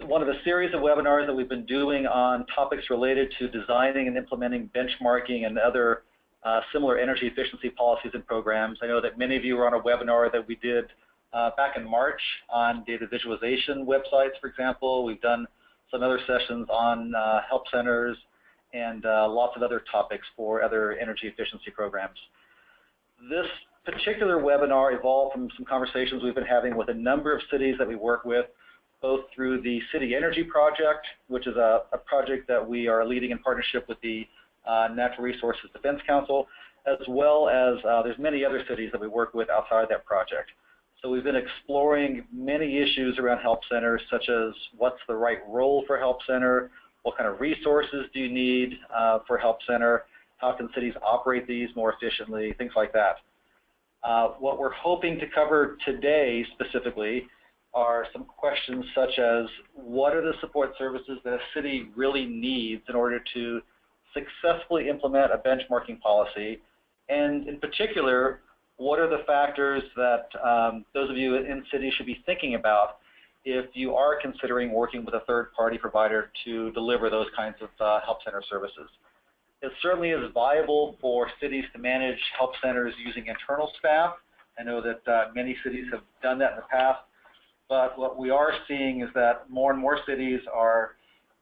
one of a series of webinars that we've been doing on topics related to designing and implementing benchmarking and other similar energy efficiency policies and programs. I know that many of you were on a webinar that we did back in March on data visualization websites, for example. We've done some other sessions on help centers and lots of other topics for other energy efficiency programs. This particular webinar evolved from some conversations we've been having with a number of cities that we work with, both through the City Energy Project, which is a project that we are leading in partnership with the Natural Resources Defense Council, as well as there's many other cities that we work with outside that project. So we've been exploring many issues around help centers, such as what's the right role for help center, what kind of resources do you need for help center, how can cities operate these more efficiently, things like that. What we're hoping to cover today specifically are some questions such as what are the support services that a city really needs in order to successfully implement a benchmarking policy, and in particular, what are the factors that those of you in cities should be thinking about if you are considering working with a third-party provider to deliver those kinds of help center services. It certainly is viable for cities to manage help centers using internal staff. I know that many cities have done that in the past, but what we are seeing is that more and more cities are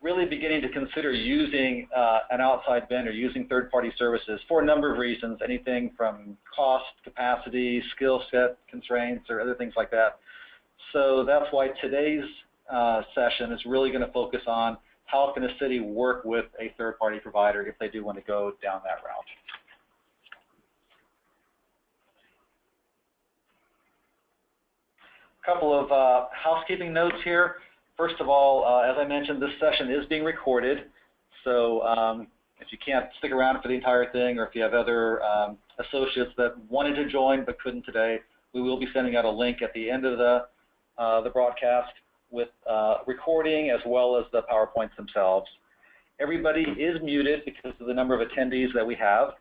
really beginning to consider using an outside vendor, using third-party services for a number of reasons, anything from cost, capacity, skill set constraints, or other things like that. So that's why today's session is really going to focus on how can a city work with a third-party provider if they do want to go down that route. A couple of housekeeping notes here. First of all, as I mentioned, this session is being recorded, so if you can't stick around for the entire thing, or if you have other associates that wanted to join but couldn't today, we will be sending out a link at the end of the broadcast with recording as well as the PowerPoints themselves. Everybody is muted because of the number of attendees that we have.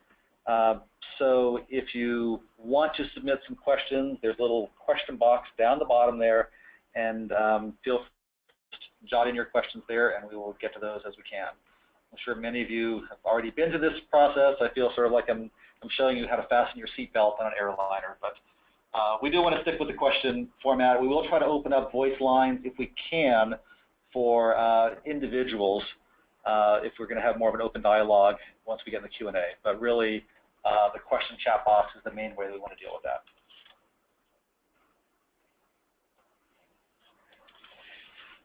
So if you want to submit some questions, there's a little question box down the bottom there, and feel free to jot in your questions there, and we will get to those as we can. I'm sure many of you have already been to this process. I feel sort of like I'm showing you how to fasten your seatbelt on an airliner, but we do want to stick with the question format. We will try to open up voice lines if we can for individuals if we're going to have more of an open dialogue once we get in the Q&A. But really, the question chat box is the main way we want to deal with that.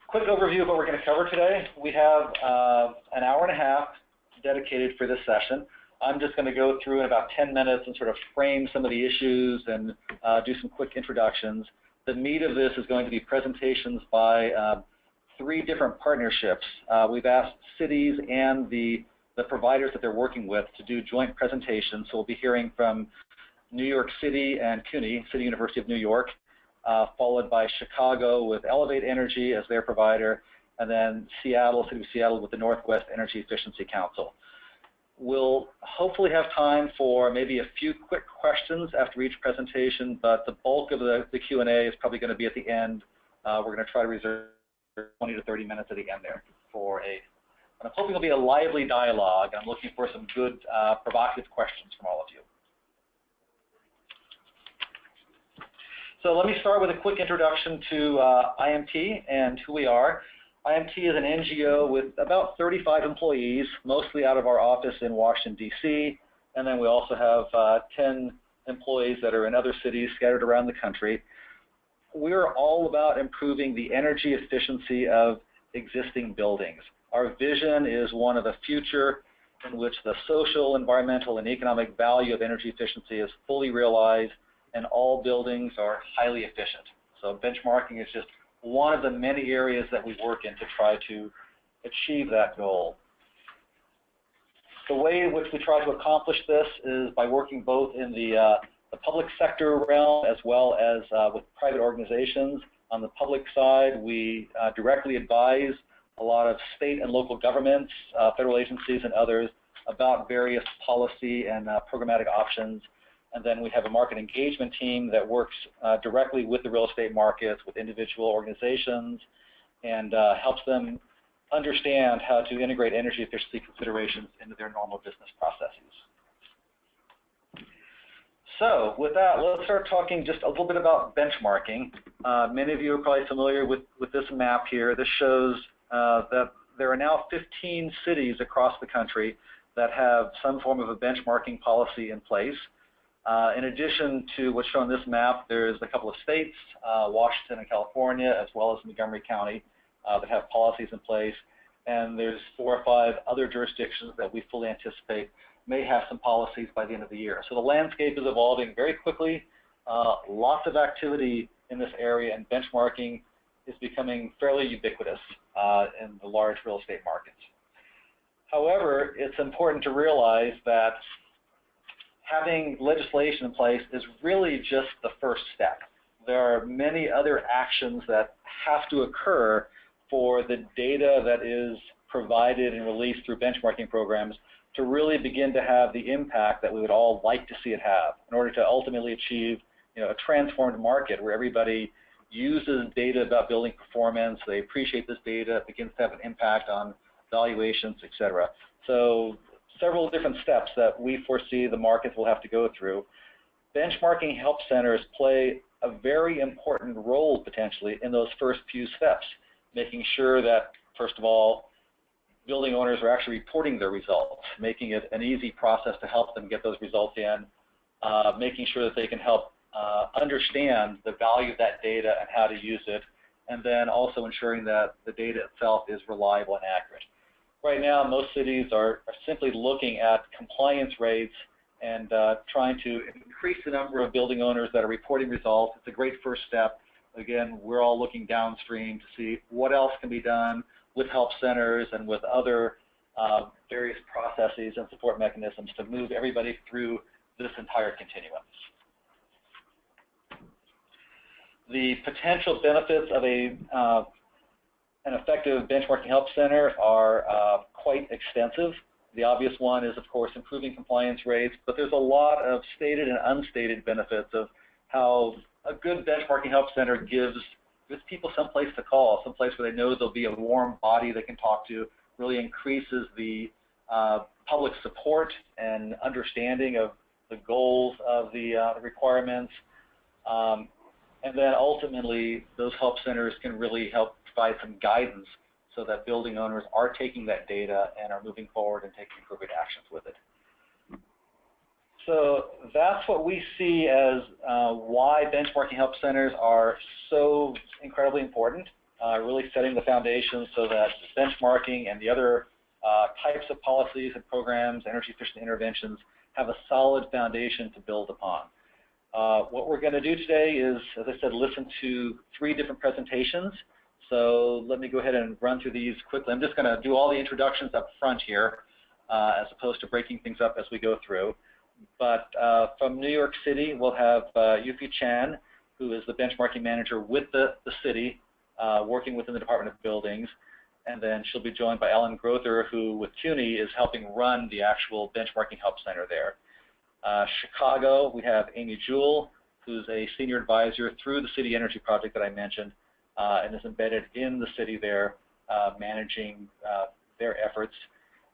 Quick overview of what we're going to cover today. We have an hour and a half dedicated for this session. I'm just going to go through in about 10 minutes and sort of frame some of the issues and do some quick introductions. The meat of this is going to be presentations by 3 different partnerships. We've asked cities and the providers that they're working with to do joint presentations. So we'll be hearing from New York City and CUNY, City University of New York, followed by Chicago with Elevate Energy as their provider, and then Seattle, City of Seattle with the Northwest Energy Efficiency Council. We'll hopefully have time for maybe a few quick questions after each presentation, but the bulk of the Q&A is probably going to be at the end. We're going to try to reserve 20 to 30 minutes at the end there for and I'm hoping it'll be a lively dialogue. I'm looking for some good provocative questions from all of you. So let me start with a quick introduction to IMT and who we are. IMT is an NGO with about 35 employees, mostly out of our office in Washington, D.C., and then we also have 10 employees that are in other cities scattered around the country. We're all about improving the energy efficiency of existing buildings. Our vision is one of a future in which the social, environmental, and economic value of energy efficiency is fully realized and all buildings are highly efficient. So benchmarking is just one of the many areas that we work in to try to achieve that goal. The way in which we try to accomplish this is by working both in the public sector realm as well as with private organizations. On the public side, we directly advise a lot of state and local governments, federal agencies, and others about various policy and programmatic options. And then we have a market engagement team that works directly with the real estate markets, with individual organizations, and helps them understand how to integrate energy efficiency considerations into their normal business processes. So with that, let's start talking just a little bit about benchmarking. Many of you are probably familiar with this map here. This shows that there are now 15 cities across the country that have some form of a benchmarking policy in place. In addition to what's shown on this map, there's a couple of states, Washington and California, as well as Montgomery County, that have policies in place. And there's 4 or 5 other jurisdictions that we fully anticipate may have some policies by the end of the year. So the landscape is evolving very quickly. Lots of activity in this area, and benchmarking is becoming fairly ubiquitous in the large real estate markets. However, it's important to realize that having legislation in place is really just the first step. There are many other actions that have to occur for the data that is provided and released through benchmarking programs to really begin to have the impact that we would all like to see it have in order to ultimately achieve a transformed market where everybody uses data about building performance, they appreciate this data, it begins to have an impact on valuations, et cetera. So several different steps that we foresee the markets will have to go through. Benchmarking help centers play a very important role potentially in those first few steps, making sure that, first of all, building owners are actually reporting their results, making it an easy process to help them get those results in, making sure that they can help understand the value of that data and how to use it, and then also ensuring that the data itself is reliable and accurate. Right now, most cities are simply looking at compliance rates and trying to increase the number of building owners that are reporting results. It's a great first step. Again, we're all looking downstream to see what else can be done with help centers and with other various processes and support mechanisms to move everybody through this entire continuum. The potential benefits of an effective benchmarking help center are quite extensive. The obvious one is, of course, improving compliance rates, but there's a lot of stated and unstated benefits of how a good benchmarking help center gives people some place to call, some place where they know there'll be a warm body they can talk to, really increases the public support and understanding of the goals of the requirements. And then ultimately, those help centers can really help provide some guidance so that building owners are taking that data and are moving forward and taking appropriate actions with it. So that's what we see as why benchmarking help centers are so incredibly important, really setting the foundation so that benchmarking and the other types of policies and programs, energy efficient interventions, have a solid foundation to build upon. What we're going to do today is, as I said, listen to 3 different presentations. So let me go ahead and run through these quickly. I'm just going to do all the introductions up front here, as opposed to breaking things up as we go through. But from New York City, we'll have Yufi Chan, who is the benchmarking manager with the city, working within the Department of Buildings. And then she'll be joined by Alan Grother, who with CUNY is helping run the actual benchmarking help center there. Chicago, we have Amy Jewell, who's a senior advisor through the city energy project that I mentioned, and is embedded in the city there, managing their efforts.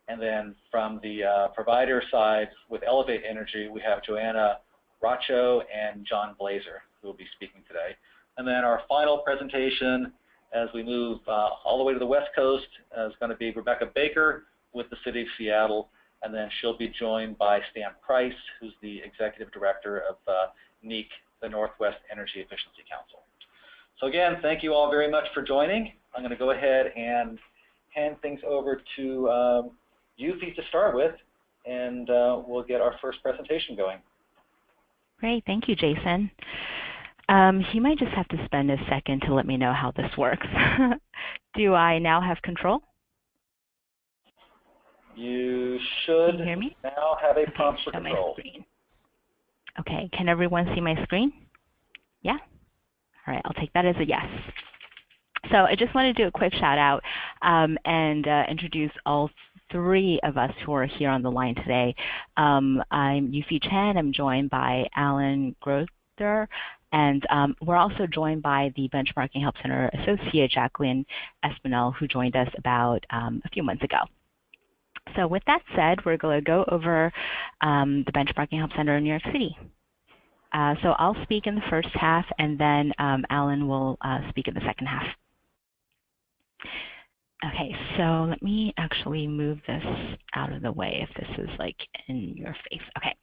And then from the provider side, with Elevate Energy, we have Joanna Racho and John Blazer, who will be speaking today. And then our final presentation, as we move all the way to the West Coast, is going to be Rebecca Baker with the City of Seattle. And then she'll be joined by Stan Price, who's the Executive Director of NEEC, the Northwest Energy Efficiency Council. So again, thank you all very much for joining. I'm going to go ahead and hand things over to Yufi to start with, and we'll get our first presentation going. Great, thank you, Jason. You might just have to spend a second to let me know how this works. Do I now have control? You should hear me? Now have a prompt for control. Okay, can everyone see my screen? Yeah? All right, I'll take that as a yes. So I just want to do a quick shout out and introduce all 3 of us who are here on the line today. I'm Yufi Chan. I'm joined by Alan Grother And we're also joined by the Benchmarking Help Center Associate, Jacqueline Espinel, who joined us about a few months ago. So with that said, we're going to go over the Benchmarking Help Center in New York City. So I'll speak in the first half, and then Alan will speak in the second half. Okay, so let me actually move this out of the way if this is like in your face. Okay,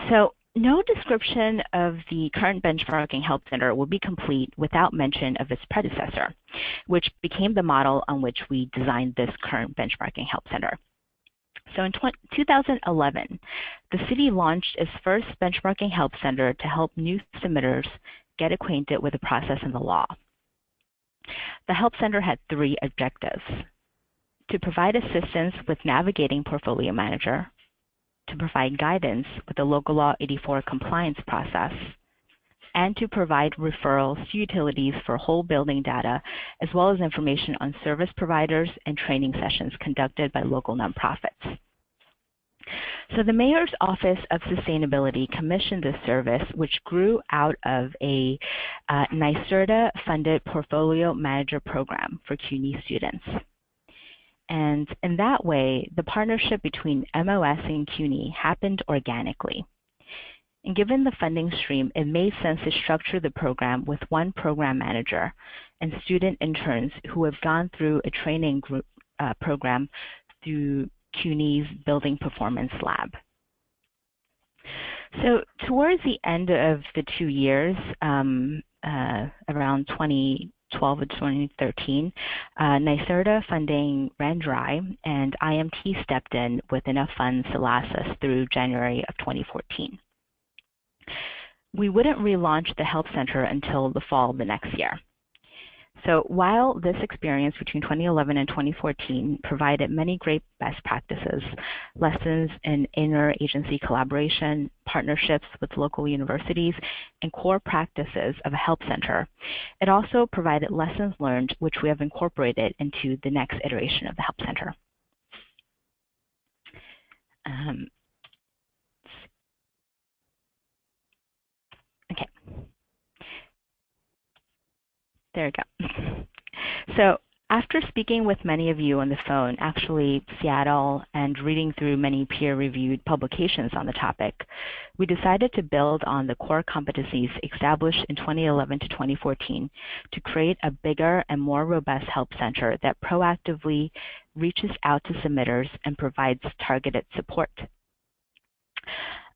so no description of the current Benchmarking Help Center will be complete without mention of its predecessor, which became the model on which we designed this current Benchmarking Help Center. So in 2011, the city launched its first Benchmarking Help Center to help new submitters get acquainted with the process and the law. The Help Center had 3 objectives: to provide assistance with navigating Portfolio Manager, to provide guidance with the Local Law 84 compliance process, and to provide referrals to utilities for whole building data, as well as information on service providers and training sessions conducted by local nonprofits. So the Mayor's Office of Sustainability commissioned this service, which grew out of a NYSERDA-funded Portfolio Manager program for CUNY students. And in that way, the partnership between MOS and CUNY happened organically. And given the funding stream, it made sense to structure the program with one program manager and student interns who have gone through a training group, program through CUNY's Building Performance Lab. So towards the end of the 2 years, around 2012 and 2013, NYSERDA funding ran dry, and IMT stepped in with enough funds to last us through January of 2014. We wouldn't relaunch the Help Center until the fall of the next year. So while this experience between 2011 and 2014 provided many great best practices, lessons in interagency collaboration, partnerships with local universities, and core practices of a help center, it also provided lessons learned which we have incorporated into the next iteration of the Help Center. Okay. There we go. So after speaking with many of you on the phone, actually Seattle, and reading through many peer-reviewed publications on the topic, we decided to build on the core competencies established in 2011 to 2014 to create a bigger and more robust help center that proactively reaches out to submitters and provides targeted support.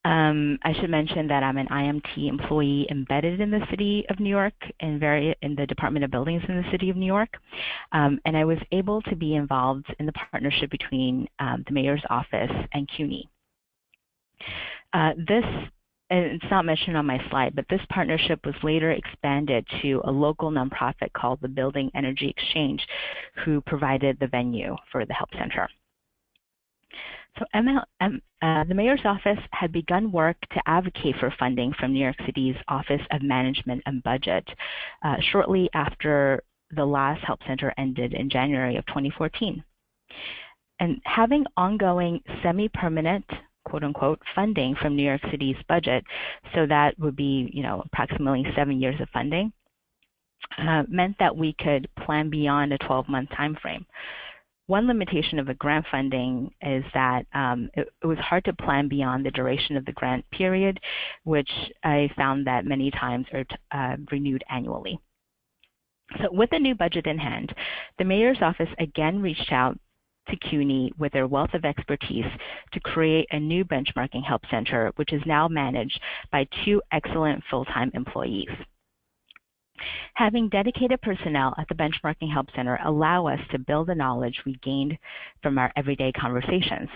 I should mention that I'm an IMT employee embedded in the City of New York in the Department of Buildings in the City of New York, and I was able to be involved in the partnership between the Mayor's Office and CUNY. And it's not mentioned on my slide, but this partnership was later expanded to a local nonprofit called the Building Energy Exchange, who provided the venue for the Help Center. So the Mayor's Office had begun work to advocate for funding from New York City's Office of Management and Budget shortly after the last Help Center ended in January of 2014. And having ongoing semi-permanent, quote-unquote, funding from New York City's budget, so that would be, approximately 7 years of funding, meant that we could plan beyond a 12-month time frame. One limitation of a grant funding is that it was hard to plan beyond the duration of the grant period, which I found that many times are renewed annually. So with the new budget in hand, the Mayor's Office again reached out to CUNY with their wealth of expertise to create a new benchmarking help center, which is now managed by 2 excellent full-time employees. Having dedicated personnel at the Benchmarking Help Center allow us to build the knowledge we gained from our everyday conversations.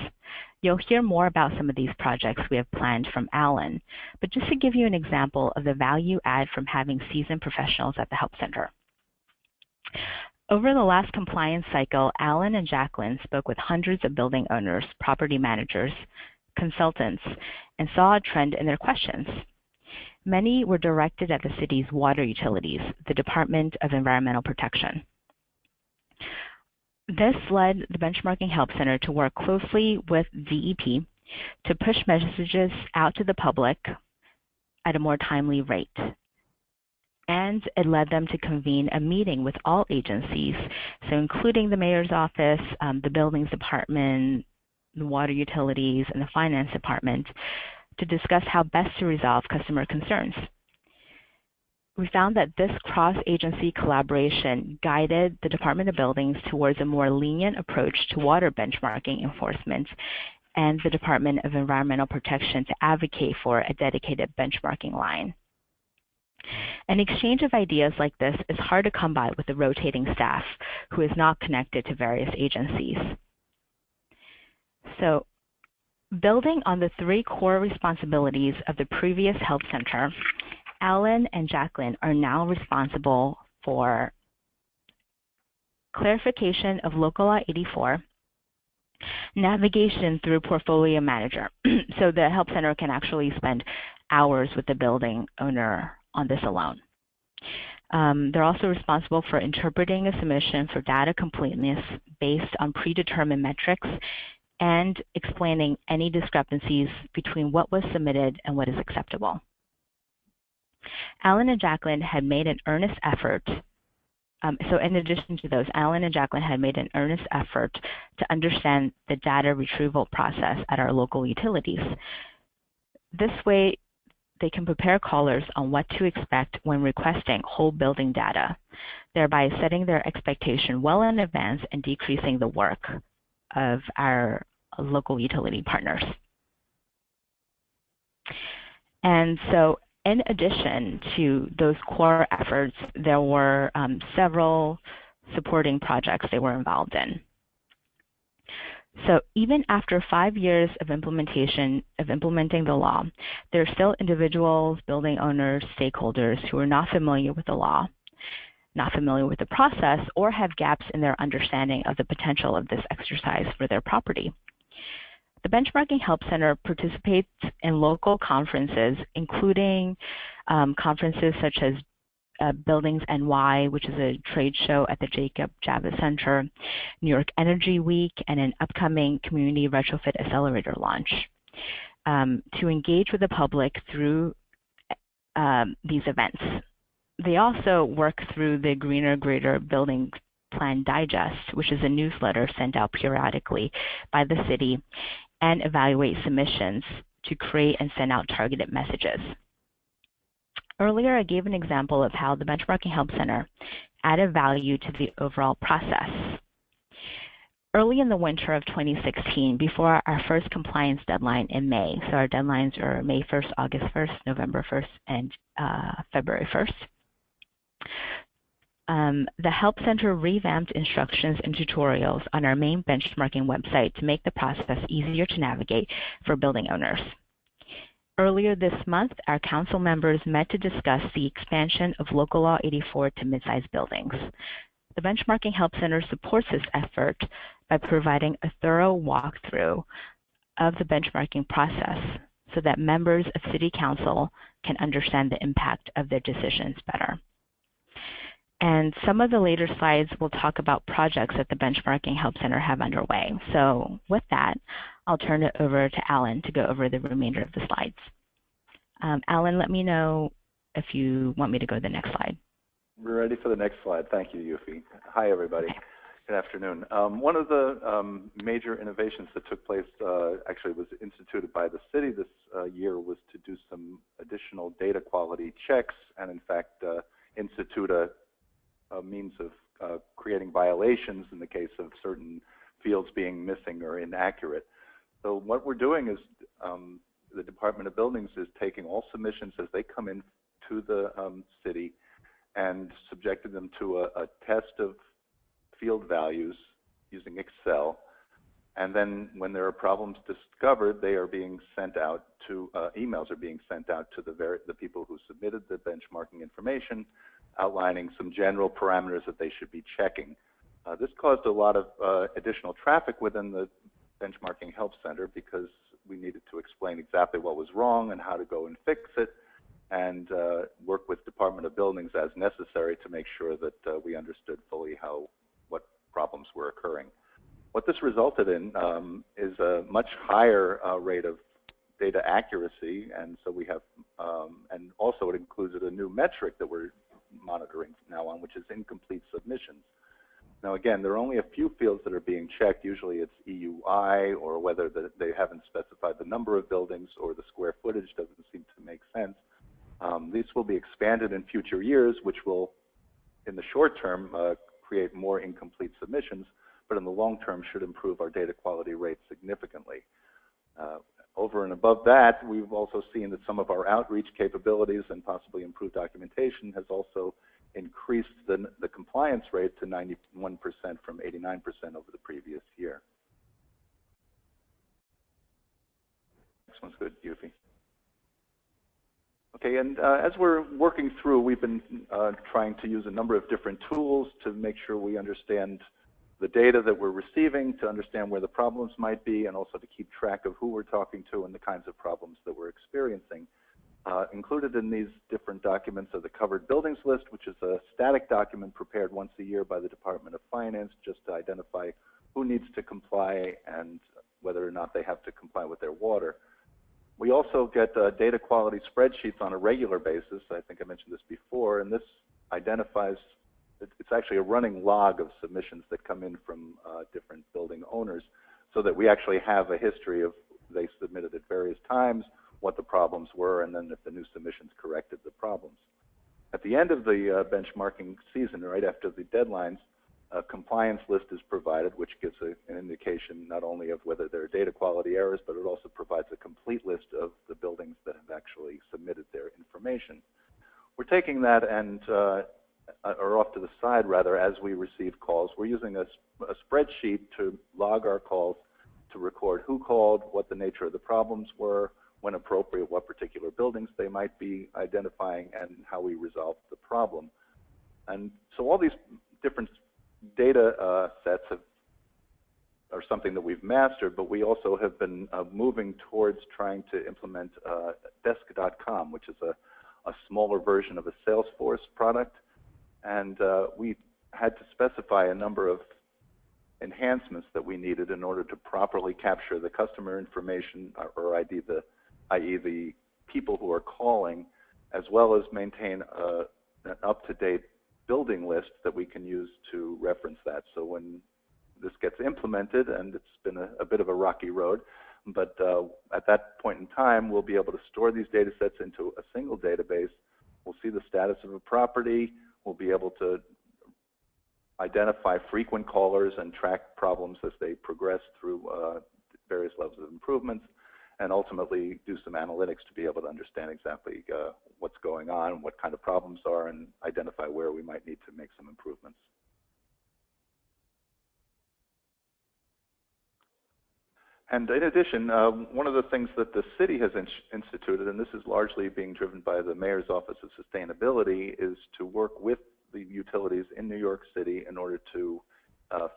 You'll hear more about some of these projects we have planned from Alan, but just to give you an example of the value add from having seasoned professionals at the Help Center. Over the last compliance cycle, Alan and Jacqueline spoke with hundreds of building owners, property managers, consultants, and saw a trend in their questions. Many were directed at the city's water utilities, the Department of Environmental Protection. This led the Benchmarking Help Center to work closely with DEP to push messages out to the public at a more timely rate. And it led them to convene a meeting with all agencies, so including the mayor's office, the buildings department, the water utilities, and the finance department, to discuss how best to resolve customer concerns. We found that this cross-agency collaboration guided the Department of Buildings towards a more lenient approach to water benchmarking enforcement, and the Department of Environmental Protection to advocate for a dedicated benchmarking line. An exchange of ideas like this is hard to come by with a rotating staff who is not connected to various agencies. So, building on the 3 core responsibilities of the previous help center, Alan and Jacqueline are now responsible for clarification of Local Law 84, navigation through Portfolio Manager, so the help center can actually spend hours with the building owner on this alone. They're also responsible for interpreting a submission for data completeness based on predetermined metrics and explaining any discrepancies between what was submitted and what is acceptable. Alan and Jacqueline had made an earnest effort. So in addition to those, Alan and Jacqueline had made an earnest effort to understand the data retrieval process at our local utilities. This way, they can prepare callers on what to expect when requesting whole building data, thereby setting their expectation well in advance and decreasing the work of our local utility partners. And so, in addition to those core efforts, there were several supporting projects they were involved in. So even after 5 years of implementing the law, there are still individuals, building owners, stakeholders who are not familiar with the law, not familiar with the process, or have gaps in their understanding of the potential of this exercise for their property. The Benchmarking Help Center participates in local conferences, including conferences such as Buildings NY, which is a trade show at the Jacob Javits Center, New York Energy Week, and an upcoming Community Retrofit Accelerator launch to engage with the public through these events. They also work through the Greener Greater Building Plan Digest, which is a newsletter sent out periodically by the city, and evaluate submissions to create and send out targeted messages. Earlier, I gave an example of how the Benchmarking Help Center added value to the overall process. Early in the winter of 2016, before our first compliance deadline in May, so our deadlines are May 1st, August 1st, November 1st, and February 1st, the Help Center revamped instructions and tutorials on our main benchmarking website to make the process easier to navigate for building owners. Earlier this month, our council members met to discuss the expansion of Local Law 84 to mid-sized buildings. The Benchmarking Help Center supports this effort by providing a thorough walkthrough of the benchmarking process so that members of City Council can understand the impact of their decisions better. And some of the later slides will talk about projects that the Benchmarking Help Center have underway. So with that, I'll turn it over to Alan to go over the remainder of the slides. Alan, let me know if you want me to go to the next slide. We're ready for the next slide. Thank you, Yufi. Hi, everybody. Okay. Good afternoon. One of the major innovations that took place, actually was instituted by the city this year, was to do some additional data quality checks and, in fact, institute a means of creating violations in the case of certain fields being missing or inaccurate. So what we're doing is the Department of Buildings is taking all submissions as they come in to the city and subjecting them to a test of field values using Excel. And then when there are problems discovered, they are being sent out to, emails are being sent out to the people who submitted the benchmarking information, outlining some general parameters that they should be checking. This caused a lot of additional traffic within the Benchmarking Help Center because we needed to explain exactly what was wrong and how to go and fix it, and work with Department of Buildings as necessary to make sure that we understood fully what problems were occurring. What this resulted in is a much higher rate of data accuracy, and so we have, and also it included a new metric that we're monitoring from now on, which is incomplete submissions. Now again, there are only a few fields that are being checked. Usually it's EUI, or whether they haven't specified the number of buildings, or the square footage doesn't seem to make sense. These will be expanded in future years, which will, in the short term, create more incomplete submissions, but in the long term should improve our data quality rate significantly. Over and above that, we've also seen that some of our outreach capabilities and possibly improved documentation has also increased the compliance rate to 91% from 89% over the previous year. Next one's good, Yuffie. Okay, and as we're working through, we've been trying to use a number of different tools to make sure we understand the data that we're receiving, to understand where the problems might be, and also to keep track of who we're talking to and the kinds of problems that we're experiencing. Included in these different documents are the covered buildings list, which is a static document prepared once a year by the Department of Finance just to identify who needs to comply and whether or not they have to comply with their water. We also get data quality spreadsheets on a regular basis. I think I mentioned this before, and this identifies, it's actually a running log of submissions that come in from different building owners, so that we actually have a history of they submitted at various times, what the problems were, and then if the new submissions corrected the problems. At the end of the benchmarking season, right after the deadlines, a compliance list is provided, which gives an indication not only of whether there are data quality errors, but it also provides a complete list of the buildings that have actually submitted their information. We're taking that and or off to the side, rather, as we receive calls. We're using a spreadsheet to log our calls, to record who called, what the nature of the problems were, when appropriate, what particular buildings they might be identifying, and how we resolved the problem. And so all these different data sets are something that we've mastered, but we also have been moving towards trying to implement desk.com, which is a smaller version of a Salesforce product. And we had to specify a number of enhancements that we needed in order to properly capture the customer information, or i.e. the people who are calling, as well as maintain an up-to-date building list that we can use to reference that. So when this gets implemented, and it's been a bit of a rocky road, but at that point in time, we'll be able to store these data sets into a single database. We'll see the status of a property. We'll be able to identify frequent callers and track problems as they progress through various levels of improvements, and ultimately do some analytics to be able to understand exactly what's going on, what kind of problems are, and identify where we might need to make some improvements. And in addition, one of the things that the city has instituted, and this is largely being driven by the Mayor's Office of Sustainability, is to work with the utilities in New York City in order to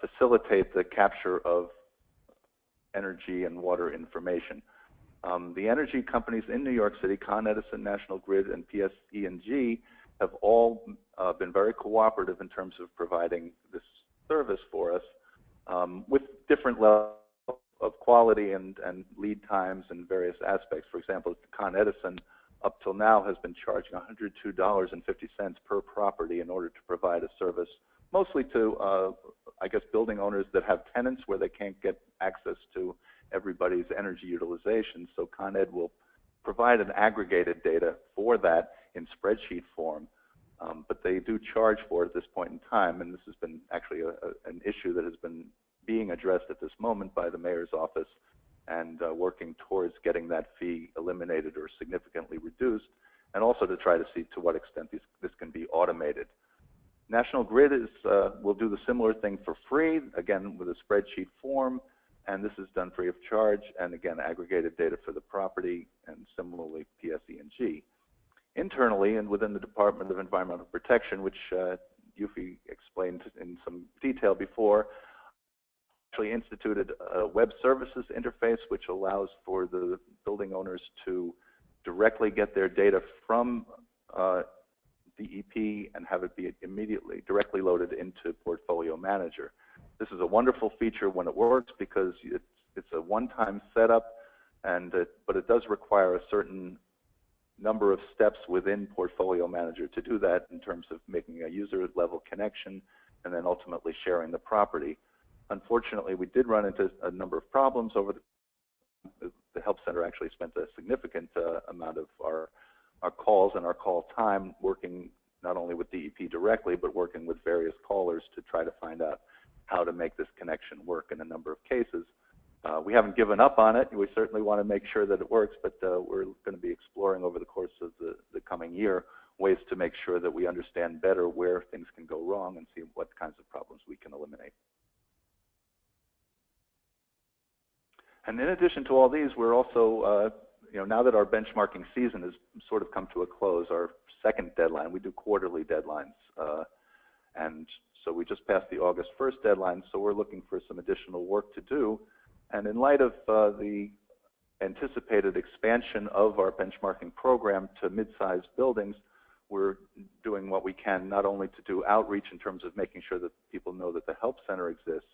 facilitate the capture of energy and water information. The energy companies in New York City, Con Edison, National Grid, and PSE&G, have all been very cooperative in terms of providing this service for us with different levels of quality and lead times and various aspects. For example, Con Edison, up till now, has been charging $102.50 per property in order to provide a service, mostly to, I guess, building owners that have tenants where they can't get access to everybody's energy utilization. So Con Ed will provide an aggregated data for that in spreadsheet form, but they do charge for it at this point in time, and this has been actually an issue that has been being addressed at this moment by the Mayor's Office, and working towards getting that fee eliminated or significantly reduced, and also to try to see to what extent this can be automated. National Grid will do the similar thing for free, again with a spreadsheet form, and this is done free of charge, and again aggregated data for the property, and similarly PSE&G. Internally and within the Department of Environmental Protection, which Yuffie explained in some detail before, actually instituted a web services interface which allows for the building owners to directly get their data from DEP and have it be immediately directly loaded into Portfolio Manager. This is a wonderful feature when it works because it's a one-time setup, but it does require a certain number of steps within Portfolio Manager to do that in terms of making a user-level connection and then ultimately sharing the property. Unfortunately, we did run into a number of problems over the Help Center actually spent a significant amount of our calls and our call time working not only with DEP directly, but working with various callers to try to find out how to make this connection work in a number of cases. We haven't given up on it. We certainly want to make sure that it works, but we're going to be exploring over the course of the coming year ways to make sure that we understand better where things can go wrong and see what kinds of problems we can eliminate. And in addition to all these, we're also, now that our benchmarking season has sort of come to a close, our second deadline, we do quarterly deadlines. And so we just passed the August 1st deadline, so we're looking for some additional work to do. And in light of the anticipated expansion of our benchmarking program to mid-sized buildings, we're doing what we can not only to do outreach in terms of making sure that people know that the Help Center exists,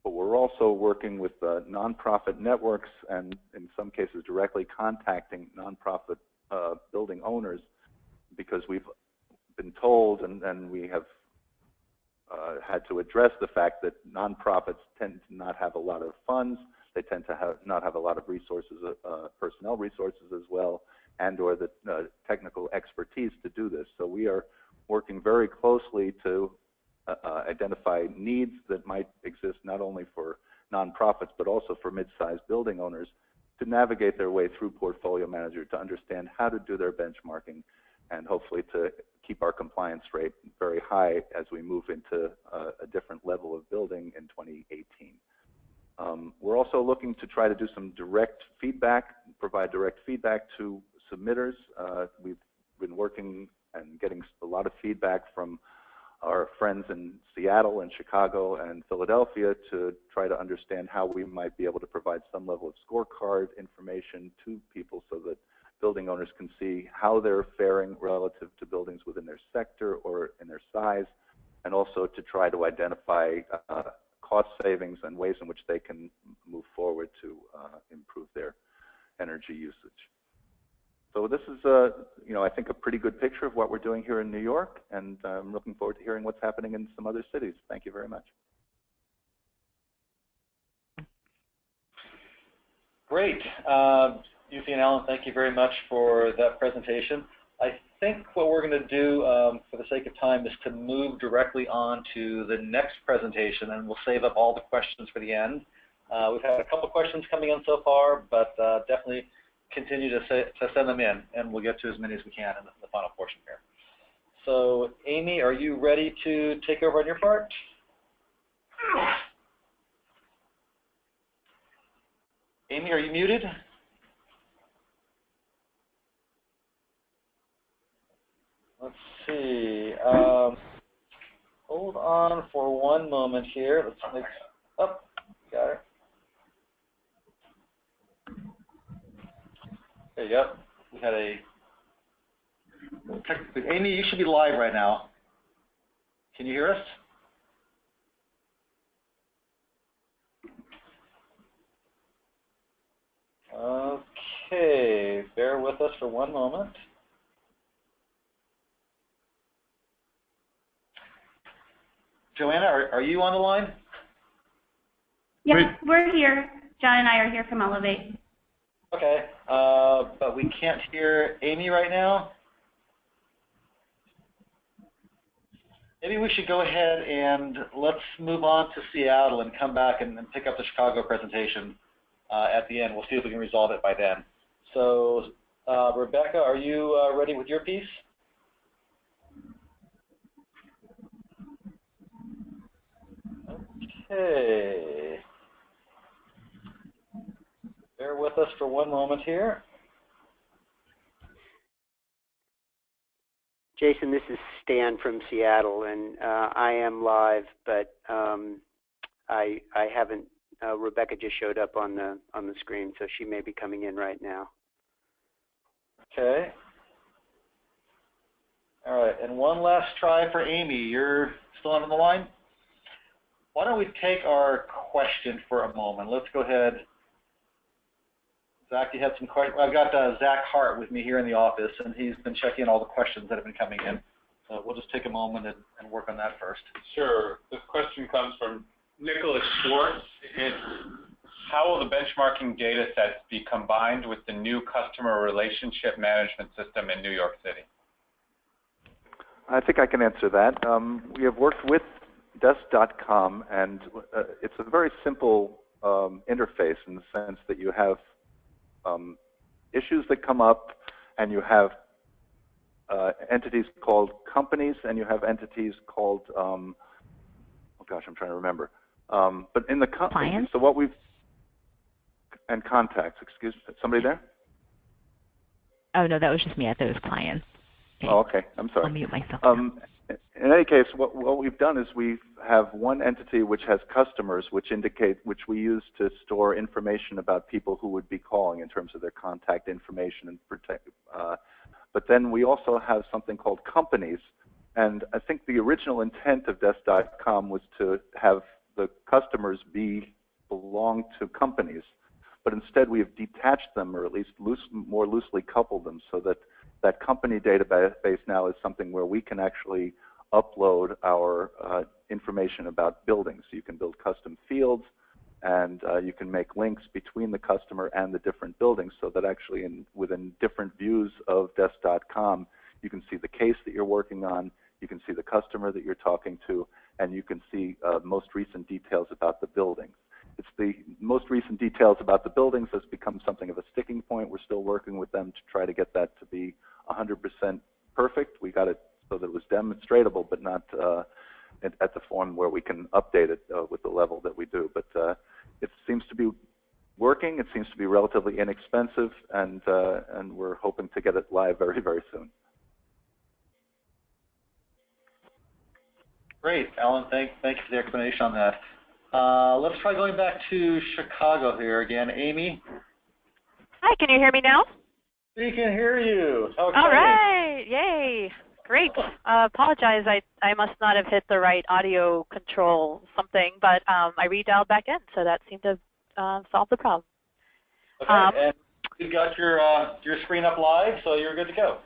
but we're also working with nonprofit networks and in some cases directly contacting nonprofit building owners, because we've been told and we have had to address the fact that nonprofits tend to not have a lot of funds. They tend to not have a lot of resources, personnel resources as well, and or the technical expertise to do this. So we are working very closely to identify needs that might exist not only for nonprofits, but also for mid-sized building owners to navigate their way through Portfolio Manager to understand how to do their benchmarking and hopefully to keep our compliance rate very high as we move into a different level of building in 2018. We're also looking to try to do some direct feedback, provide direct feedback to submitters. We've been working and getting a lot of feedback from our friends in Seattle and Chicago and Philadelphia to try to understand how we might be able to provide some level of scorecard information to people so that building owners can see how they're faring relative to buildings within their sector or in their size, and also to try to identify cost savings and ways in which they can move forward to improve their energy usage. So this is, I think a pretty good picture of what we're doing here in New York, and I'm looking forward to hearing what's happening in some other cities. Thank you very much. Great. Yuffie and Alan, thank you very much for that presentation. I think what we're going to do, for the sake of time, is to move directly on to the next presentation, and we'll save up all the questions for the end. We've had a couple questions coming in so far, but definitely continue to send them in, and we'll get to as many as we can in the final portion here. So, Amy, are you ready to take over on your part? Amy, are you muted? Let's see. Hold on for one moment here. Let's make. Oh, got it. There you go. We had a. Amy, you should be live right now. Can you hear us? Okay. Bear with us for one moment. Joanna, are you on the line? Yes, we're here. John and I are here from Elevate. Okay, but we can't hear Amy right now. Maybe we should go ahead and let's move on to Seattle and come back and pick up the Chicago presentation at the end. We'll see if we can resolve it by then. So, Rebecca, are you ready with your piece? Okay. Bear with us for one moment here. Jason, this is Stan from Seattle, and I am live, but I haven't. Rebecca just showed up on the screen, so she may be coming in right now. Okay. All right, and one last try for Amy. You're still on the line? Why don't we take our question for a moment? Let's go ahead Zach, you had some questions. I've got Zach Hart with me here in the office, and he's been checking all the questions that have been coming in. So we'll just take a moment and work on that first. Sure. This question comes from Nicholas Schwartz. It's how will the benchmarking data sets be combined with the new customer relationship management system in New York City? I think I can answer that. We have worked with desk.com, and it's a very simple interface in the sense that you have issues that come up, and you have entities called companies, and you have entities called, oh gosh, I'm trying to remember. But in the clients. So what we've, and contacts, excuse me, somebody there? Oh, no, that was just me. I thought it was clients. Okay. Oh, okay, I'm sorry. I'll mute myself. In any case, what we've done is we have one entity which has customers, which we use to store information about people who would be calling in terms of their contact information and protect. But then we also have something called companies, and I think the original intent of desk.com was to have the customers belong to companies, but instead we have detached them, or at least more loosely coupled them, so that that company database now is something where we can actually upload our information about buildings. You can build custom fields, and you can make links between the customer and the different buildings, so that actually within different views of desk.com, you can see the case that you're working on, you can see the customer that you're talking to, and you can see most recent details about the buildings. It's the most recent details about the buildings has become something of a sticking point. We're still working with them to try to get that to be 100% perfect. We got it so that it was demonstratable, but not at the form where we can update it with the level that we do. But it seems to be working. It seems to be relatively inexpensive, and we're hoping to get it live very, very soon. Great, Alan. Thank you for the explanation on that. Let's try going back to Chicago here again. Amy? Hi, can you hear me now? We can hear you. How exciting. All right, yay. Great. Apologize, I must not have hit the right audio control something, but I redialed back in, so that seemed to solve the problem. Okay, and you got your screen up live, so you're good to go.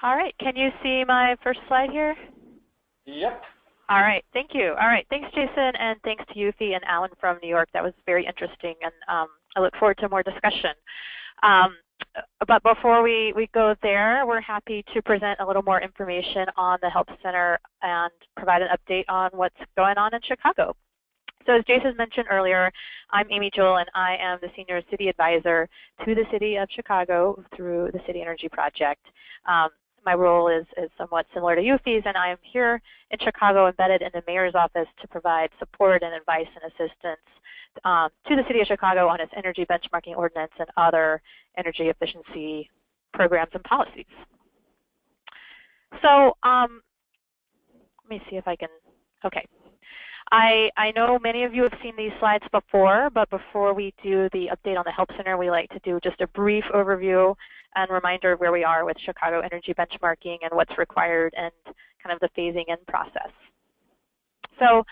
All right, can you see my first slide here? Yep. All right, thank you. All right, thanks, Jason, and thanks to Yufi and Alan from New York. That was very interesting, and I look forward to more discussion. But before we go there, we're happy to present a little more information on the Help Center and provide an update on what's going on in Chicago. So as Jason mentioned earlier, I'm Amy Jewell, and I am the Senior City Advisor to the City of Chicago through the City Energy Project. My role is somewhat similar to Yufi's, and I am here in Chicago embedded in the Mayor's office to provide support and advice and assistance to the City of Chicago on its energy benchmarking ordinance and other energy efficiency programs and policies. So let me see if I can, okay. I know many of you have seen these slides before, but before we do the update on the Help Center, we like to do just a brief overview and reminder of where we are with Chicago energy benchmarking and what's required and kind of the phasing in process. So,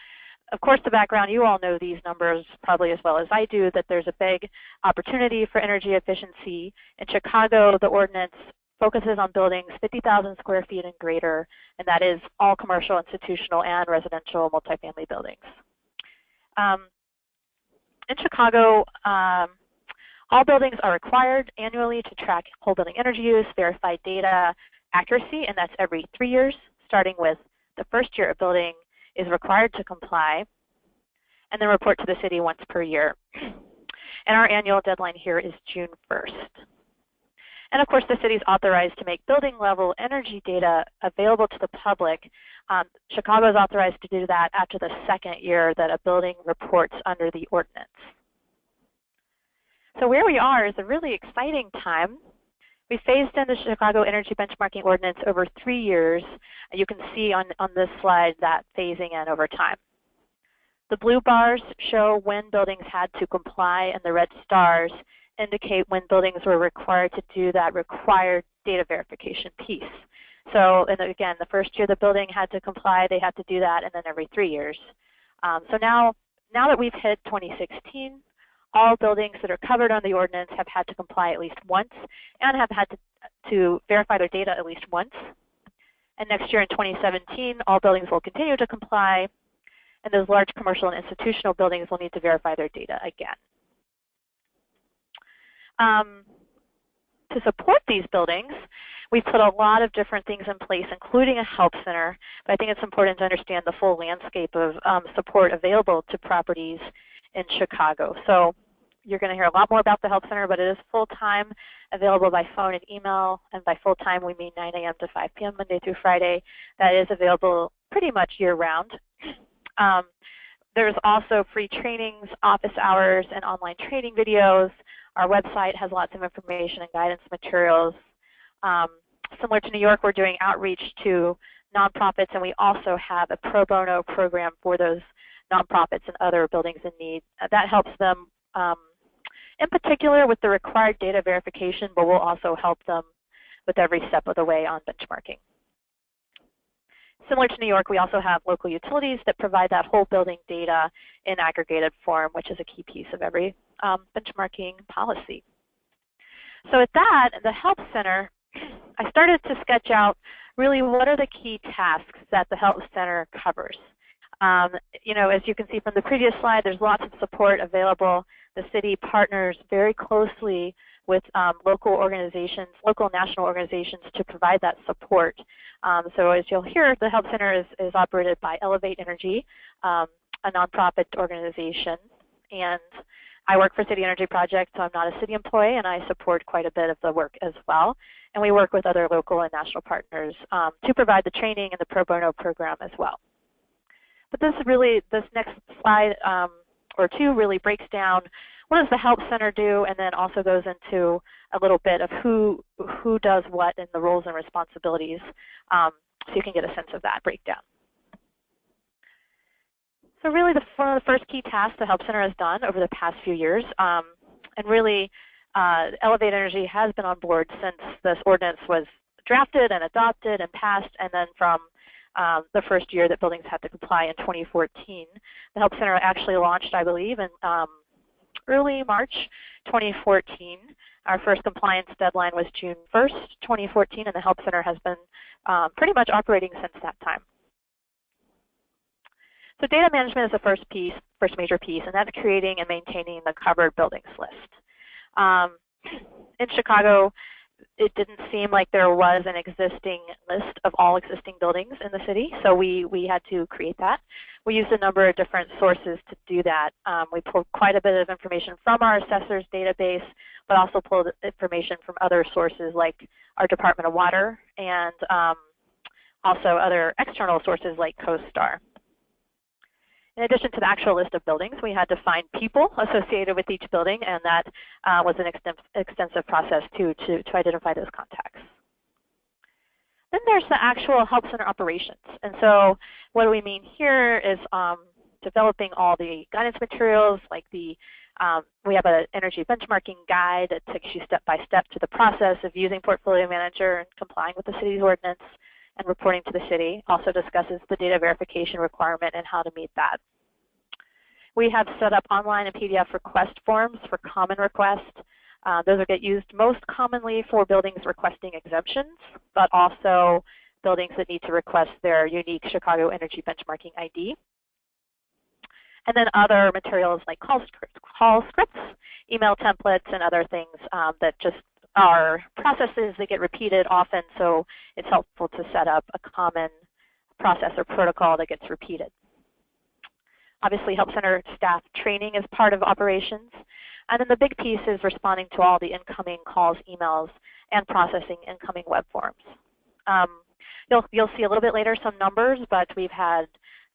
of course, the background, you all know these numbers probably as well as I do, that there's a big opportunity for energy efficiency. In Chicago, the ordinance focuses on buildings 50,000 square feet and greater, and that is all commercial, institutional, and residential multifamily buildings. In Chicago, all buildings are required annually to track whole building energy use, verify data accuracy, and that's every 3 years, starting with the first year a building is required to comply, and then report to the city once per year. And our annual deadline here is June 1st. And of course, the city is authorized to make building level energy data available to the public. Chicago is authorized to do that after the second year that a building reports under the ordinance. So where we are is a really exciting time. We phased in the Chicago Energy Benchmarking Ordinance over 3 years. You can see on this slide that phasing in over time. The blue bars show when buildings had to comply, and the red stars indicate when buildings were required to do that required data verification piece. So, and again, the first year the building had to comply, they had to do that, and then every 3 years. So now that we've hit 2016, all buildings that are covered on the ordinance have had to comply at least once and have had to verify their data at least once. And next year in 2017, all buildings will continue to comply, and those large commercial and institutional buildings will need to verify their data again. To support these buildings, we've put a lot of different things in place, including a help center, but I think it's important to understand the full landscape of support available to properties in Chicago. So you're going to hear a lot more about the help center, but it is full-time, available by phone and email, and by full-time we mean 9 a.m. to 5 p.m. Monday through Friday. That is available pretty much year-round. There's also free trainings, office hours, and online training videos. Our website has lots of information and guidance materials. Similar to New York, we're doing outreach to nonprofits, and we also have a pro bono program for those nonprofits and other buildings in need. That helps them in particular with the required data verification, but we'll also help them with every step of the way on benchmarking. Similar to New York, we also have local utilities that provide that whole building data in aggregated form, which is a key piece of every benchmarking policy. So with that, the Help Center, I started to sketch out really what are the key tasks that the Help Center covers. You know, as you can see from the previous slide, there's lots of support available. The city partners very closely with local organizations, local and national organizations to provide that support. So as you'll hear, the Help Center is operated by Elevate Energy, a nonprofit organization. And I work for City Energy Project, so I'm not a city employee, and I support quite a bit of the work as well. And we work with other local and national partners to provide the training and the pro bono program as well. But this next slide or two really breaks down what does the Help Center do, and then also goes into a little bit of who does what and the roles and responsibilities, so you can get a sense of that breakdown. So really one of the first key tasks the Help Center has done over the past few years, and really Elevate Energy has been on board since this ordinance was drafted and adopted and passed, and then from the first year that buildings had to comply in 2014. The Help Center actually launched, I believe, in early March 2014. Our first compliance deadline was June 1st, 2014, and the Help Center has been pretty much operating since that time. So data management is the first major piece, and that's creating and maintaining the covered buildings list. In Chicago, it didn't seem like there was an existing list of all existing buildings in the city, so we had to create that. We used a number of different sources to do that. We pulled quite a bit of information from our assessors database, but also pulled information from other sources like our Department of Water and also other external sources like CoStar. In addition to the actual list of buildings, we had to find people associated with each building, and that was an extensive process too to identify those contacts. Then there's the actual Help Center operations. And so what do we mean here is developing all the guidance materials, like we have an energy benchmarking guide that takes you step by step to the process of using Portfolio Manager and complying with the city's ordinance and reporting to the city. Also discusses the data verification requirement and how to meet that. We have set up online and PDF request forms for common requests. Those will get used most commonly for buildings requesting exemptions, but also buildings that need to request their unique Chicago Energy Benchmarking ID. And then other materials like call scripts, email templates, and other things that just are processes that get repeated often, so it's helpful to set up a common process or protocol that gets repeated. Obviously, Help Center staff training is part of operations. And then the big piece is responding to all the incoming calls, emails, and processing incoming web forms. You'll see a little bit later some numbers, but we've had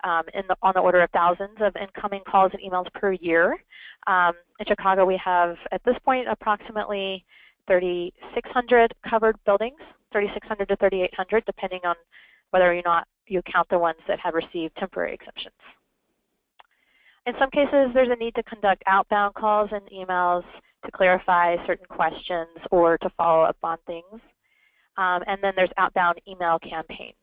on the order of thousands of incoming calls and emails per year. In Chicago, we have, at this point, approximately 3,600 covered buildings, 3,600 to 3,800, depending on whether or not you count the ones that have received temporary exemptions. In some cases, there's a need to conduct outbound calls and emails to clarify certain questions or to follow up on things. And then there's outbound email campaigns.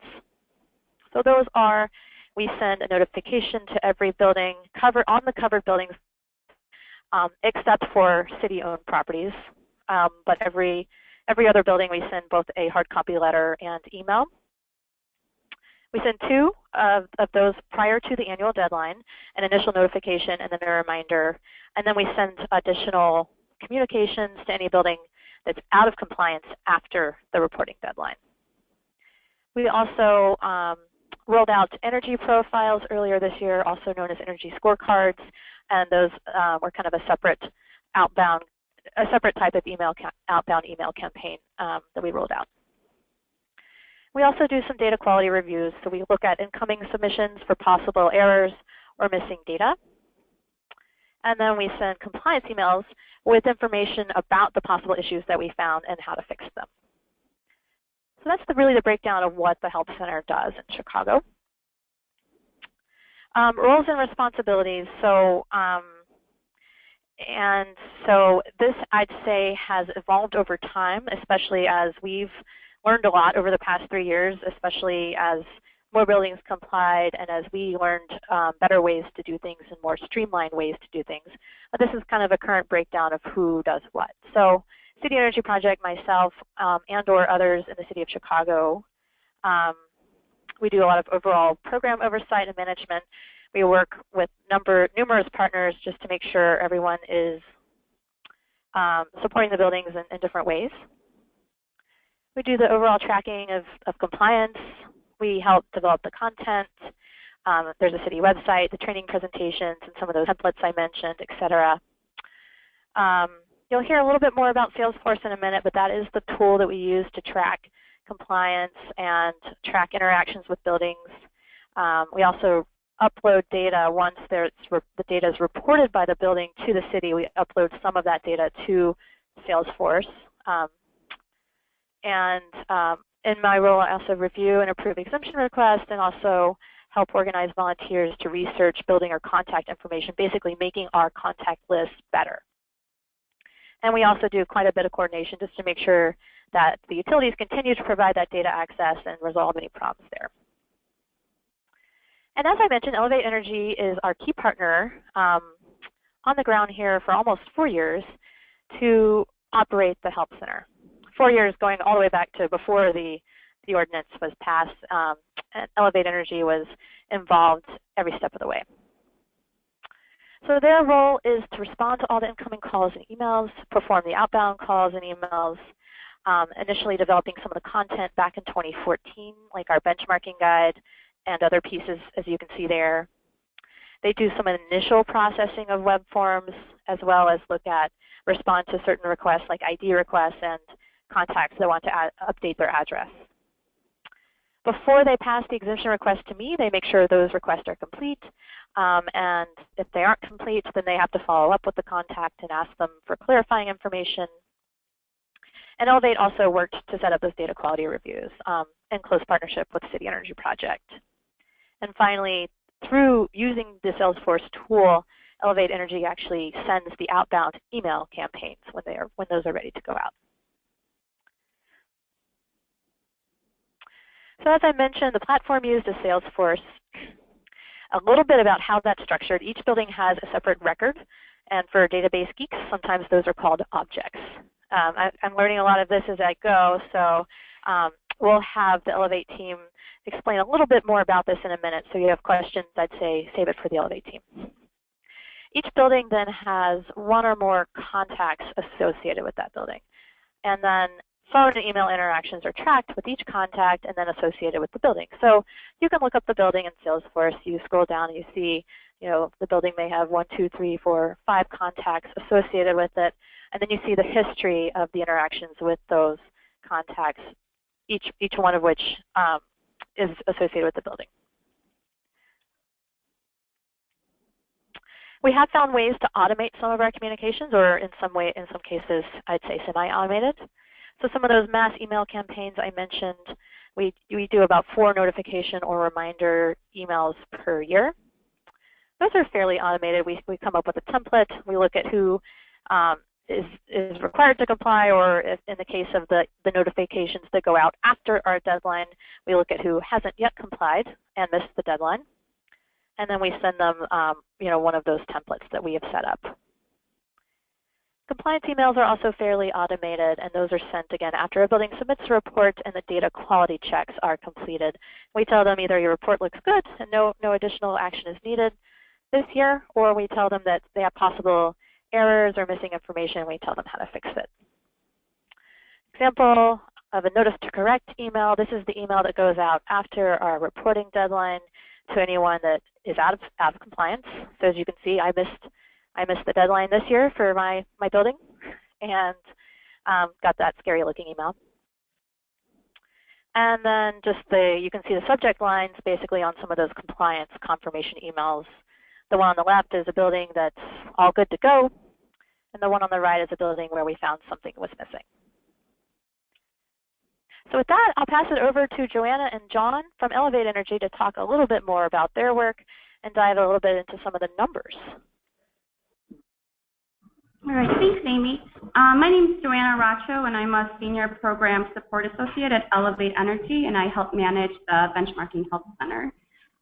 So those are, we send a notification to every building on the covered buildings except for city-owned properties. But every other building we send both a hard copy letter and email. We send 2 of those prior to the annual deadline, an initial notification and then a reminder. And then we send additional communications to any building that's out of compliance after the reporting deadline. We also rolled out energy profiles earlier this year, also known as energy scorecards, and those were kind of a separate type of outbound email campaign that we rolled out. We also do some data quality reviews, so we look at incoming submissions for possible errors or missing data. And then we send compliance emails with information about the possible issues that we found and how to fix them. So that's really the breakdown of what the Help Center does in Chicago. Roles and responsibilities. So this, I'd say, has evolved over time, especially as we've learned a lot over the past 3 years, especially as more buildings complied and as we learned better ways to do things and more streamlined ways to do things. But this is kind of a current breakdown of who does what. So City Energy Project, myself, and or others in the City of Chicago, we do a lot of overall program oversight and management. We work with numerous partners just to make sure everyone is supporting the buildings in different ways. We do the overall tracking of compliance. We help develop the content. There's a city website, the training presentations, and some of those templates I mentioned, et cetera. You'll hear a little bit more about Salesforce in a minute, but that is the tool that we use to track compliance and track interactions with buildings. We also upload data once the data is reported by the building to the city. We upload some of that data to Salesforce. In my role, I also review and approve exemption requests and also help organize volunteers to research building or contact information, basically making our contact list better. And we also do quite a bit of coordination just to make sure that the utilities continue to provide that data access and resolve any problems there. And as I mentioned, Elevate Energy is our key partner on the ground here for almost 4 years to operate the Help Center. 4 years going all the way back to before the ordinance was passed, and Elevate Energy was involved every step of the way. So their role is to respond to all the incoming calls and emails, perform the outbound calls and emails, initially developing some of the content back in 2014, like our benchmarking guide and other pieces, as you can see there. They do some initial processing of web forms, as well as respond to certain requests like ID requests and contacts that want to update their address. Before they pass the exemption request to me, they make sure those requests are complete. And if they aren't complete, then they have to follow up with the contact and ask them for clarifying information. And Elevate also worked to set up those data quality reviews in close partnership with City Energy Project. And finally, through using the Salesforce tool, Elevate Energy actually sends the outbound email campaigns when those are ready to go out. So as I mentioned, the platform used is Salesforce. A little bit about how that's structured. Each building has a separate record, and for database geeks, sometimes those are called objects. I'm learning a lot of this as I go, so we'll have the Elevate team explain a little bit more about this in a minute. So if you have questions, I'd say save it for the Elevate team. Each building then has one or more contacts associated with that building. And then phone and email interactions are tracked with each contact and then associated with the building. So you can look up the building in Salesforce. You scroll down and you see, the building may have 1, 2, 3, 4, 5 contacts associated with it. And then you see the history of the interactions with those contacts, each one of which is associated with the building. We have found ways to automate some of our communications, or in some cases, I'd say semi-automated. So some of those mass email campaigns I mentioned, we do about 4 notification or reminder emails per year. Those are fairly automated. We come up with a template. We look at who is required to comply, or if in the case of the notifications that go out after our deadline, we look at who hasn't yet complied and missed the deadline. And then we send them one of those templates that we have set up. Compliance emails are also fairly automated, and those are sent again after a building submits a report and the data quality checks are completed. We tell them either your report looks good and no additional action is needed this year, or we tell them that they have possible errors or missing information, and we tell them how to fix it. Example of a notice to correct email. This is the email that goes out after our reporting deadline to anyone that is out of compliance. So as you can see, I missed the deadline this year for my building, and got that scary looking email. And then you can see the subject lines basically on some of those compliance confirmation emails. The one on the left is a building that's all good to go, and the one on the right is a building where we found something was missing. So with that, I'll pass it over to Joanna and John from Elevate Energy to talk a little bit more about their work and dive a little bit into some of the numbers. All right, thanks, Amy. My name is Joanna Racho, and I'm a Senior Program Support Associate at Elevate Energy, and I help manage the Benchmarking Help Center.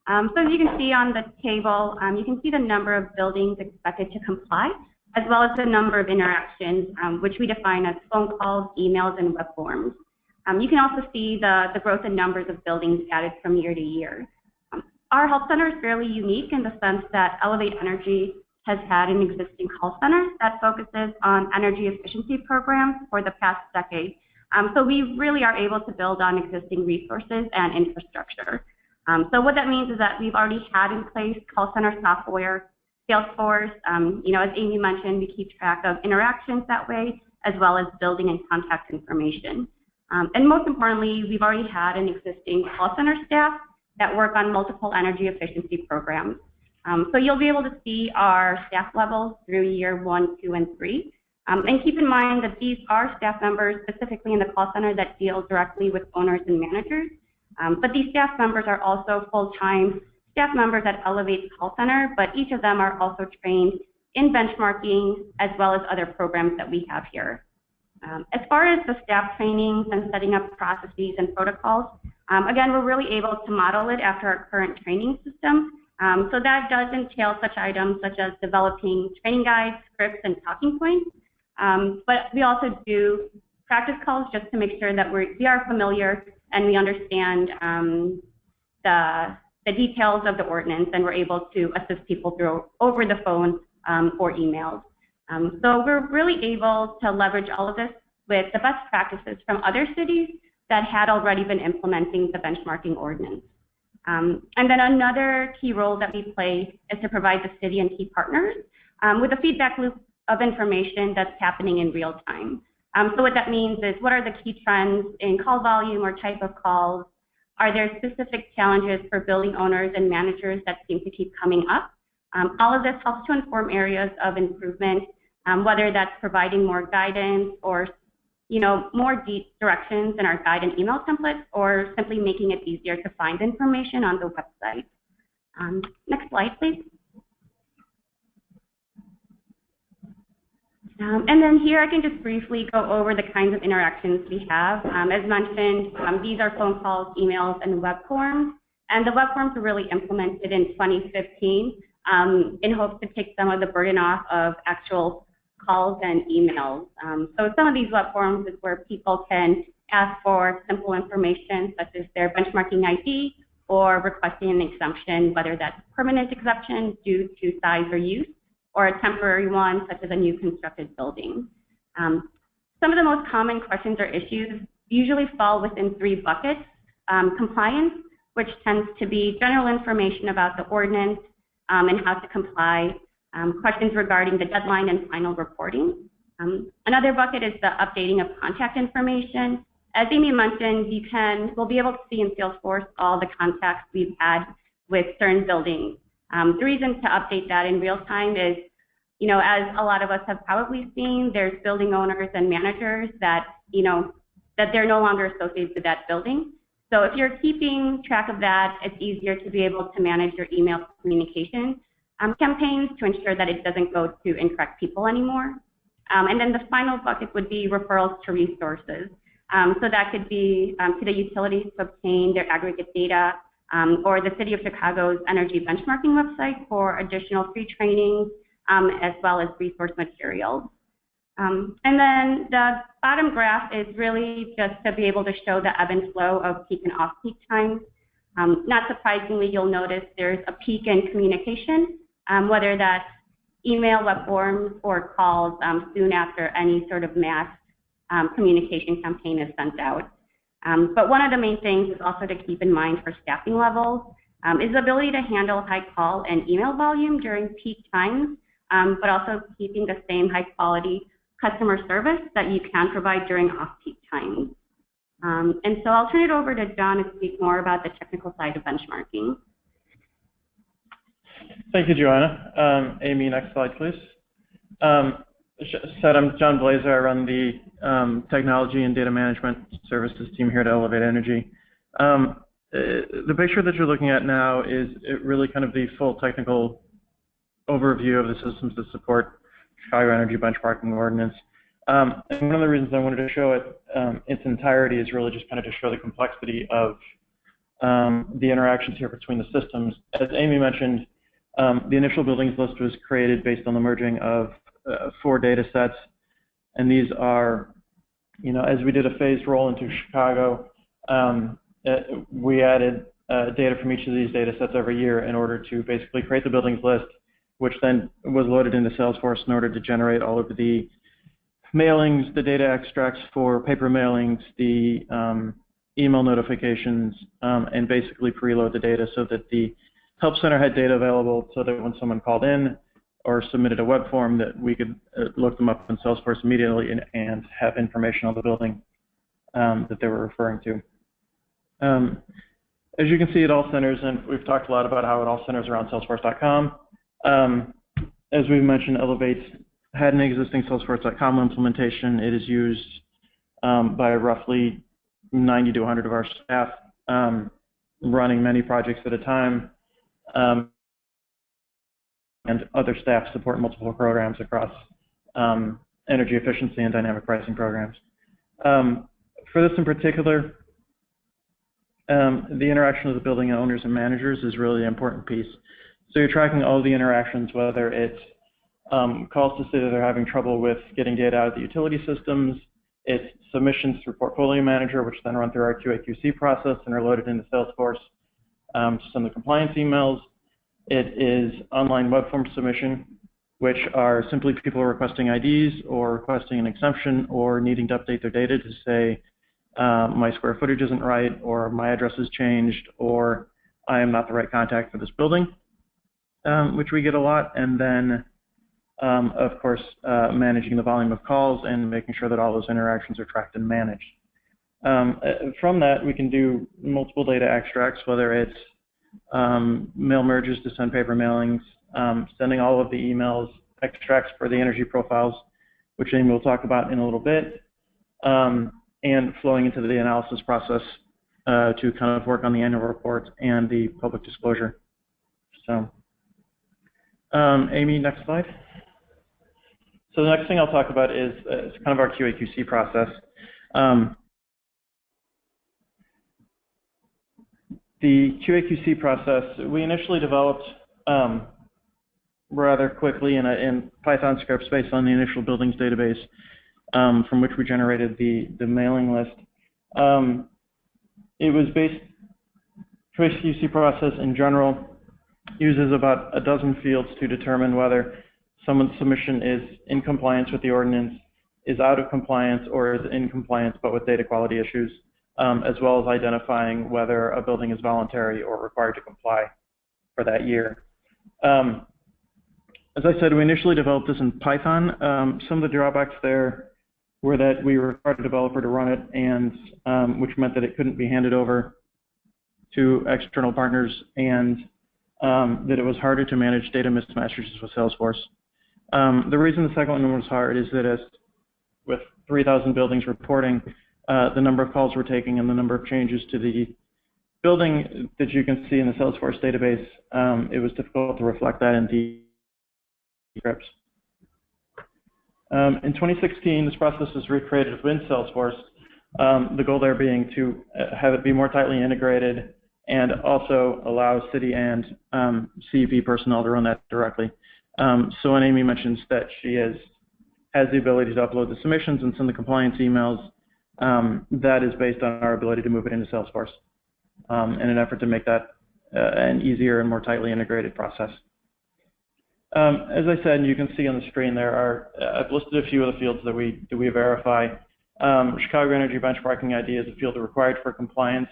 So as you can see on the table, you can see the number of buildings expected to comply, as well as the number of interactions, which we define as phone calls, emails, and web forms. You can also see the growth in numbers of buildings added from year to year. Our help center is fairly unique in the sense that Elevate Energy has had an existing call center that focuses on energy efficiency programs for the past decade. So we really are able to build on existing resources and infrastructure. So what that means is that we've already had in place call center software, Salesforce. As Amy mentioned, we keep track of interactions that way, as well as building and contact information. And most importantly, we've already had an existing call center staff that work on multiple energy efficiency programs. So you'll be able to see our staff levels through year 1, 2, and 3. And keep in mind that these are staff members specifically in the call center that deal directly with owners and managers. But these staff members are also full-time staff members at Elevate's call center, but each of them are also trained in benchmarking as well as other programs that we have here. As far as the staff trainings and setting up processes and protocols, again, we're really able to model it after our current training system. So that does entail such items such as developing training guides, scripts, and talking points. But we also do practice calls just to make sure that we are familiar and we understand the details of the ordinance, and we're able to assist people through over the phone or emails. So we're really able to leverage all of this with the best practices from other cities that had already been implementing the benchmarking ordinance. And then another key role that we play is to provide the city and key partners with a feedback loop of information that's happening in real time. So what that means is, what are the key trends in call volume or type of calls? Are there specific challenges for building owners and managers that seem to keep coming up? All of this helps to inform areas of improvement, whether that's providing more guidance or more deep directions in our guide and email templates, or simply making it easier to find information on the website. Next slide, please. And then here I can just briefly go over the kinds of interactions we have. As mentioned, these are phone calls, emails, and web forms. And the web forms were really implemented in 2015 in hopes to take some of the burden off of actual calls and emails. So some of these web forms is where people can ask for simple information such as their benchmarking ID or requesting an exemption, whether that's permanent exemption due to size or use, or a temporary one such as a new constructed building. Some of the most common questions or issues usually fall within 3 buckets. Compliance, which tends to be general information about the ordinance and how to comply. Questions regarding the deadline and final reporting. Another bucket is the updating of contact information. As Amy mentioned, we'll be able to see in Salesforce all the contacts we've had with certain buildings. The reason to update that in real time is, as a lot of us have probably seen, there's building owners and managers that, that they're no longer associated with that building. So if you're keeping track of that, it's easier to be able to manage your email communication campaigns to ensure that it doesn't go to incorrect people anymore. And then the final bucket would be referrals to resources. So that could be to the utilities to obtain their aggregate data, or the City of Chicago's energy benchmarking website for additional free trainings, as well as resource materials. And then the bottom graph is really just to be able to show the ebb and flow of peak and off-peak times. Not surprisingly, you'll notice there's a peak in communication, whether that's email, web forms, or calls soon after any sort of mass communication campaign is sent out. But one of the main things is also to keep in mind for staffing levels is the ability to handle high call and email volume during peak times, but also keeping the same high quality customer service that you can provide during off-peak times. And so I'll turn it over to John to speak more about the technical side of benchmarking. Thank you, Joanna. Amy, next slide, please. I'm John Blazer. I run the technology and data management services team here at Elevate Energy. The picture that you're looking at now is really kind of the full technical overview of the systems that support Chicago Energy Benchmarking Ordinance. And one of the reasons I wanted to show it its entirety is really just kind of to show the complexity of the interactions here between the systems. As Amy mentioned, the initial buildings list was created based on the merging of 4 data sets, and these are, as we did a phased roll into Chicago, we added data from each of these data sets every year in order to basically create the buildings list, which then was loaded into Salesforce in order to generate all of the mailings, the data extracts for paper mailings, the email notifications, and basically preload the data so that the Help Center had data available so that when someone called in or submitted a web form that we could look them up in Salesforce immediately and have information on the building that they were referring to. As you can see, it all centers, and we've talked a lot about how it all centers around Salesforce.com. As we mentioned, Elevate had an existing Salesforce.com implementation. It is used by roughly 90 to 100 of our staff, running many projects at a time, and other staff support multiple programs across energy efficiency and dynamic pricing programs. For this in particular, the interaction with the building owners and managers is really an important piece. So you're tracking all the interactions, whether it's calls to say that they're having trouble with getting data out of the utility systems, it's submissions through Portfolio Manager, which then run through our QA/QC process and are loaded into Salesforce to send the compliance emails. It is online web form submission, which are simply people requesting IDs or requesting an exemption or needing to update their data to say my square footage isn't right, or my address has changed, or I am not the right contact for this building, which we get a lot. And then, of course, managing the volume of calls and making sure that all those interactions are tracked and managed. From that, we can do multiple data extracts, whether it's mail merges to send paper mailings, sending all of the emails, extracts for the energy profiles, which Amy will talk about in a little bit, and flowing into the analysis process to kind of work on the annual report and the public disclosure. So, Amy, next slide. So the next thing I'll talk about is kind of our QA/QC process. The QA/QC process, we initially developed rather quickly in Python scripts based on the initial buildings database from which we generated the mailing list. It was based, QA/QC process in general uses about a dozen fields to determine whether someone's submission is in compliance with the ordinance, is out of compliance, or is in compliance but with data quality issues, as well as identifying whether a building is voluntary or required to comply for that year. As I said, we initially developed this in Python. Some of the drawbacks there were that we required a developer to run it, and which meant that it couldn't be handed over to external partners, and that it was harder to manage data mismatches with Salesforce. The reason the second one was hard is that as with 3,000 buildings reporting, the number of calls we're taking and the number of changes to the building that you can see in the Salesforce database, it was difficult to reflect that in the scripts. In 2016, this process was recreated within Salesforce, the goal there being to have it be more tightly integrated and also allow city and CEP personnel to run that directly. So when Amy mentions that she has has the ability to upload the submissions and send the compliance emails. That is based on our ability to move it into Salesforce in an effort to make that an easier and more tightly integrated process. As I said, and you can see on the screen, I've listed a few of the fields that we verify. Chicago Energy Benchmarking ID is a field required for compliance.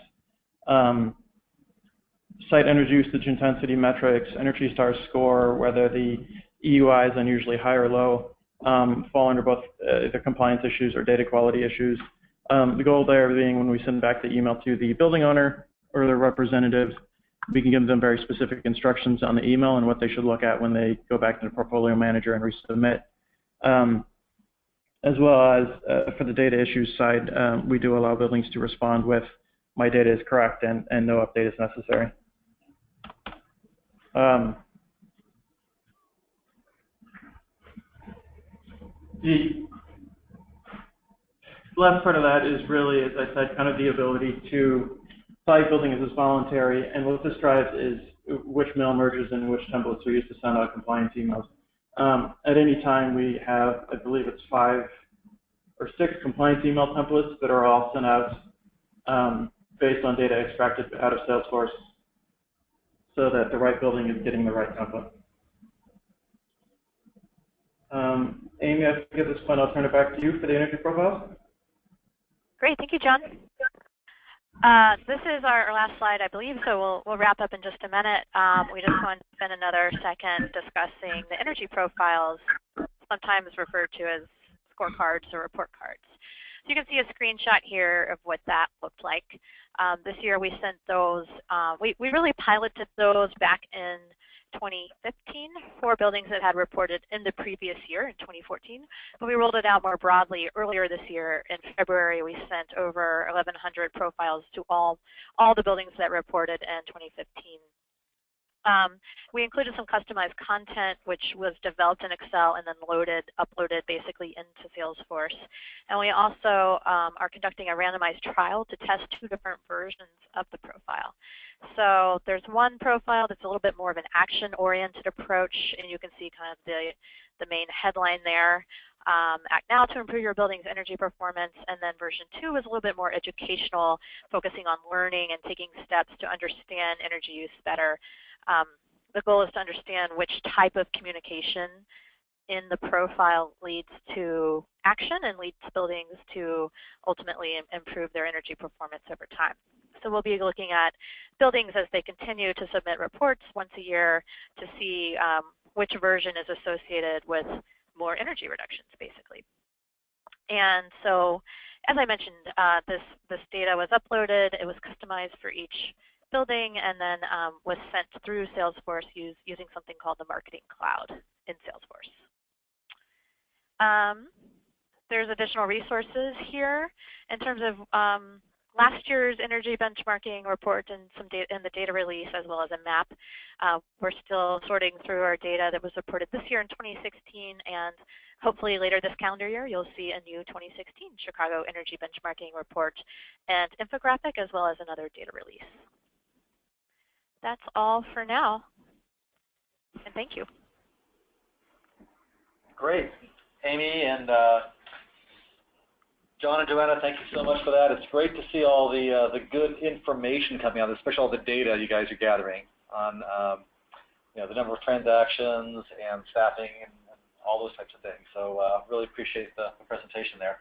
Site energy usage intensity metrics, Energy Star score, whether the EUI is unusually high or low, fall under both either compliance issues or data quality issues. The goal there being when we send back the email to the building owner or their representative, we can give them very specific instructions on the email and what they should look at when they go back to the portfolio manager and resubmit. As well as for the data issues side, we do allow buildings to respond with my data is correct and no update is necessary. The last part of that is really, as I said, kind of the ability to cite buildings as voluntary, and what this drives is which mail merges and which templates are used to send out compliance emails. At any time, we have, I believe it's 5 or 6 compliance email templates that are all sent out based on data extracted out of Salesforce so that the right building is getting the right template. Amy, I think at this point I'll turn it back to you for the energy profiles. Great, thank you, John. This is our last slide, I believe, so we'll wrap up in just a minute. We just want to spend another second discussing the energy profiles, sometimes referred to as scorecards or report cards. So you can see a screenshot here of what that looked like. This year we sent those, we really piloted those back in 2015 for buildings that had reported in the previous year in 2014, but we rolled it out more broadly earlier this year. In February, we sent over 1,100 profiles to all the buildings that reported in 2015. We included some customized content, which was developed in Excel and then uploaded basically into Salesforce. And we also are conducting a randomized trial to test 2 different versions of the profile. So there's one profile that's a little bit more of an action-oriented approach, and you can see kind of the main headline there. Act now to improve your building's energy performance. And then version 2 is a little bit more educational, focusing on learning and taking steps to understand energy use better. The goal is to understand which type of communication in the profile leads to action and leads buildings to ultimately improve their energy performance over time. So we'll be looking at buildings as they continue to submit reports once a year to see which version is associated with more energy reductions, basically. And so, as I mentioned, this data was uploaded. It was customized for each building, and then was sent through Salesforce using something called the Marketing Cloud in Salesforce. There's additional resources here in terms of last year's energy benchmarking report and some data in the data release, as well as a map. We're still sorting through our data that was reported this year in 2016, and hopefully later this calendar year, you'll see a new 2016 Chicago Energy Benchmarking report and infographic, as well as another data release. That's all for now, and thank you. Great. Amy and John and Joanna, thank you so much for that. It's great to see all the good information coming out, especially all the data you guys are gathering on the number of transactions and staffing and all those types of things. So really appreciate the presentation there.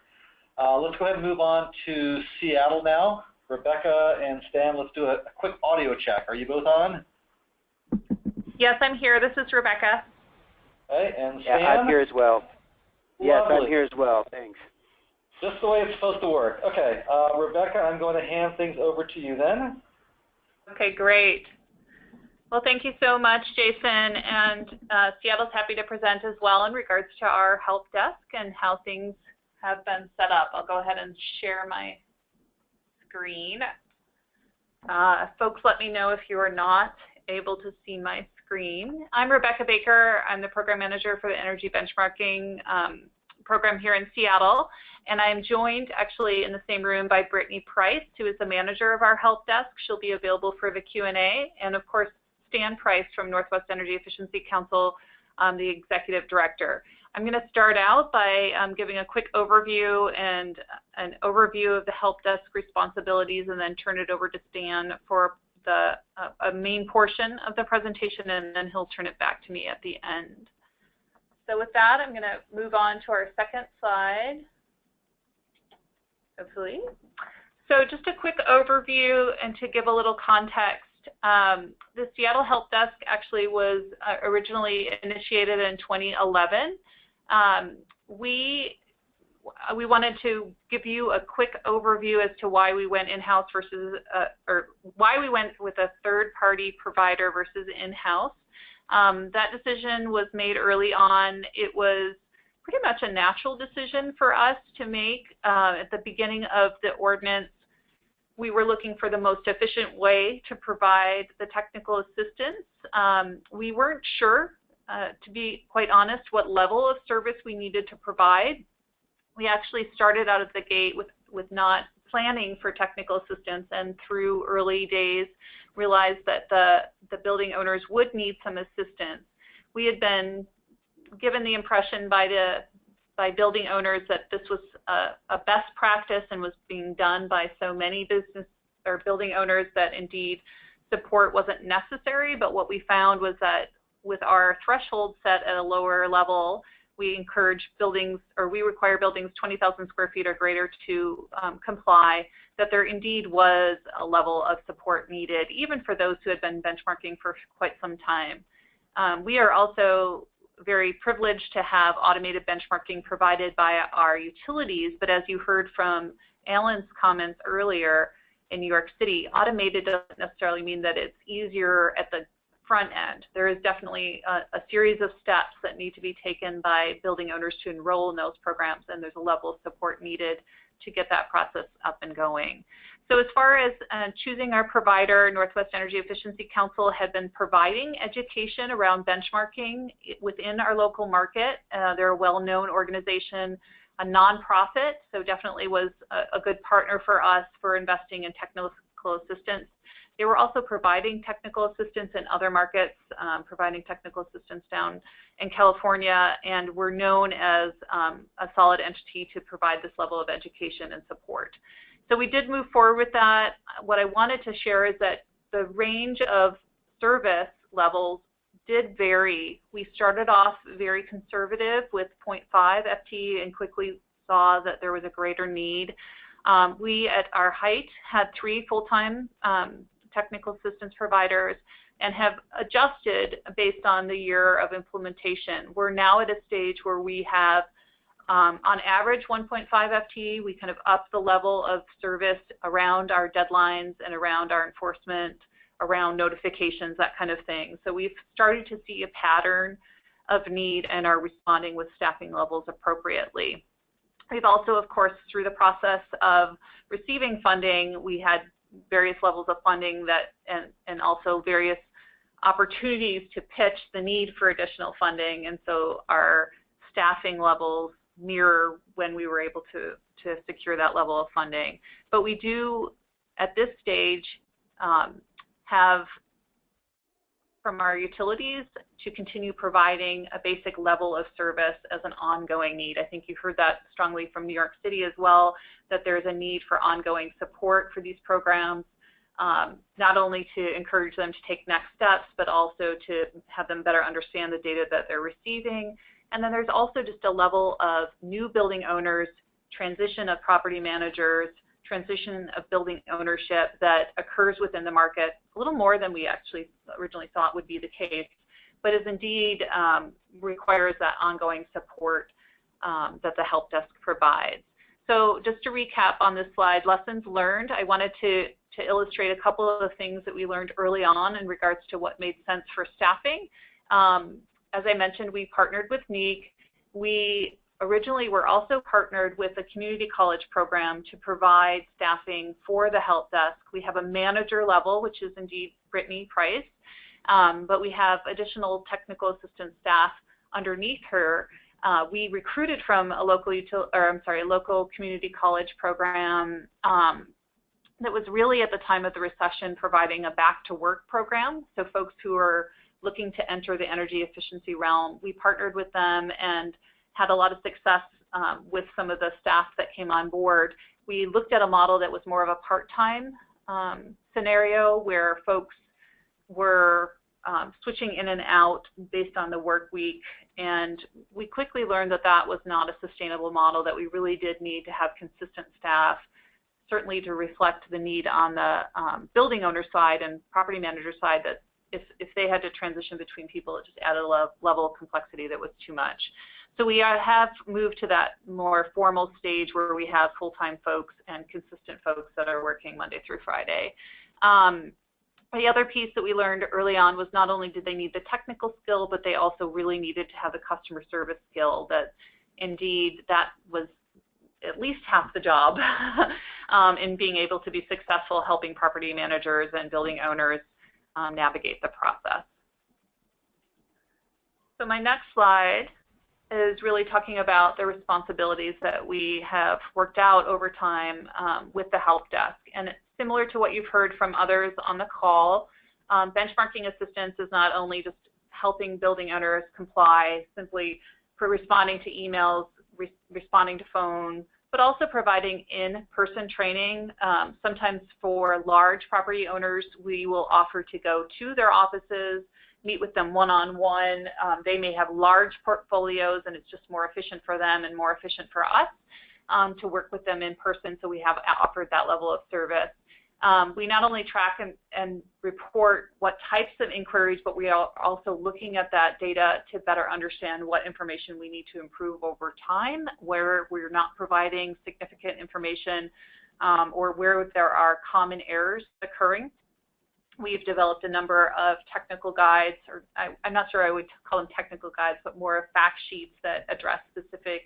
Let's go ahead and move on to Seattle now. Rebecca and Stan, let's do a quick audio check. Are you both on? Yes, I'm here. This is Rebecca. Okay, and Stan? Yeah, I'm here as well. Lovely. Yes, I'm here as well. Thanks. Just the way it's supposed to work. Okay, Rebecca, I'm going to hand things over to you then. Okay, great. Well, thank you so much, Jason. And Seattle's happy to present as well in regards to our help desk and how things have been set up. I'll go ahead and share my screen. Folks, let me know if you are not able to see my screen. I'm Rebecca Baker. I'm the program manager for the Energy Benchmarking program here in Seattle, and I'm joined actually in the same room by Brittany Price, who is the manager of our help desk. She'll be available for the Q&A, and of course, Stan Price from Northwest Energy Efficiency Council, the executive director. I'm going to start out by giving a quick overview and an overview of the help desk responsibilities, and then turn it over to Stan for a main portion of the presentation, and then he'll turn it back to me at the end. So with that, I'm going to move on to our second slide, hopefully. So just a quick overview and to give a little context. The Seattle Help Desk actually was originally initiated in 2011. We wanted to give you a quick overview as to why we went in-house versus, or why we went with a third-party provider versus in-house. That decision was made early on. It was pretty much a natural decision for us to make. At the beginning of the ordinance, we were looking for the most efficient way to provide the technical assistance. We weren't sure, to be quite honest, what level of service we needed to provide. We actually started out of the gate with not planning for technical assistance, and through early days realized that the building owners would need some assistance. We had been given the impression by building owners that this was a best practice and was being done by so many business or building owners that indeed support wasn't necessary. But what we found was that with our threshold set at a lower level, we encourage buildings, or we require buildings 20,000 square feet or greater to comply, that there indeed was a level of support needed, even for those who had been benchmarking for quite some time. We are also very privileged to have automated benchmarking provided by our utilities, but as you heard from Alan's comments earlier, in New York City, automated doesn't necessarily mean that it's easier at the front end. There is definitely a series of steps that need to be taken by building owners to enroll in those programs, and there's a level of support needed to get that process up and going. So as far as choosing our provider, Northwest Energy Efficiency Council had been providing education around benchmarking within our local market. They're a well-known organization, a nonprofit, so definitely was a good partner for us for investing in technical assistance. They were also providing technical assistance in other markets, providing technical assistance down in California, and were known as a solid entity to provide this level of education and support. So we did move forward with that. What I wanted to share is that the range of service levels did vary. We started off very conservative with 0.5 FTE and quickly saw that there was a greater need. We, at our height, had 3 full-time technical assistance providers and have adjusted based on the year of implementation. We're now at a stage where we have, on average, 1.5 FTE. We kind of up the level of service around our deadlines and around our enforcement, around notifications, that kind of thing. So we've started to see a pattern of need and are responding with staffing levels appropriately. We've also, of course, through the process of receiving funding, we had various levels of funding that and also various opportunities to pitch the need for additional funding, and so our staffing levels mirror when we were able to secure that level of funding. But we do, at this stage, have from our utilities to continue providing a basic level of service as an ongoing need. I think you heard that strongly from New York City as well, that there's a need for ongoing support for these programs, not only to encourage them to take next steps, but also to have them better understand the data that they're receiving. And then there's also just a level of new building owners, transition of property managers, transition of building ownership that occurs within the market a little more than we actually originally thought would be the case, but is indeed requires that ongoing support that the help desk provides. So just to recap on this slide, lessons learned, I wanted to illustrate a couple of the things that we learned early on in regards to what made sense for staffing. As I mentioned, we partnered with NEEC. We originally were also partnered with the community college program to provide staffing for the help desk. We have a manager level, which is indeed Brittany Price, but we have additional technical assistance staff underneath her. We recruited from a local community college program that was really at the time of the recession providing a back to work program. So folks who are looking to enter the energy efficiency realm, we partnered with them and had a lot of success with some of the staff that came on board. We looked at a model that was more of a part-time scenario where folks were switching in and out based on the work week, and we quickly learned that that was not a sustainable model, that we really did need to have consistent staff, certainly to reflect the need on the building owner side and property manager side, that if they had to transition between people, it just added a level of complexity that was too much. So we have moved to that more formal stage where we have full-time folks and consistent folks that are working Monday through Friday. The other piece that we learned early on was not only did they need the technical skill, but they also really needed to have the customer service skill, that indeed that was at least half the job in being able to be successful helping property managers and building owners navigate the process. So my next slide is really talking about the responsibilities that we have worked out over time with the help desk. And similar to what you've heard from others on the call, benchmarking assistance is not only just helping building owners comply simply for responding to emails, responding to phone, but also providing in-person training. Sometimes for large property owners, we will offer to go to their offices, meet with them one-on-one. They may have large portfolios, and it's just more efficient for them and more efficient for us to work with them in person, so we have offered that level of service. We not only track and report what types of inquiries, but we are also looking at that data to better understand what information we need to improve over time, where we're not providing significant information, or where there are common errors occurring. We've developed a number of technical guides, or I'm not sure I would call them technical guides, but more of fact sheets that address specific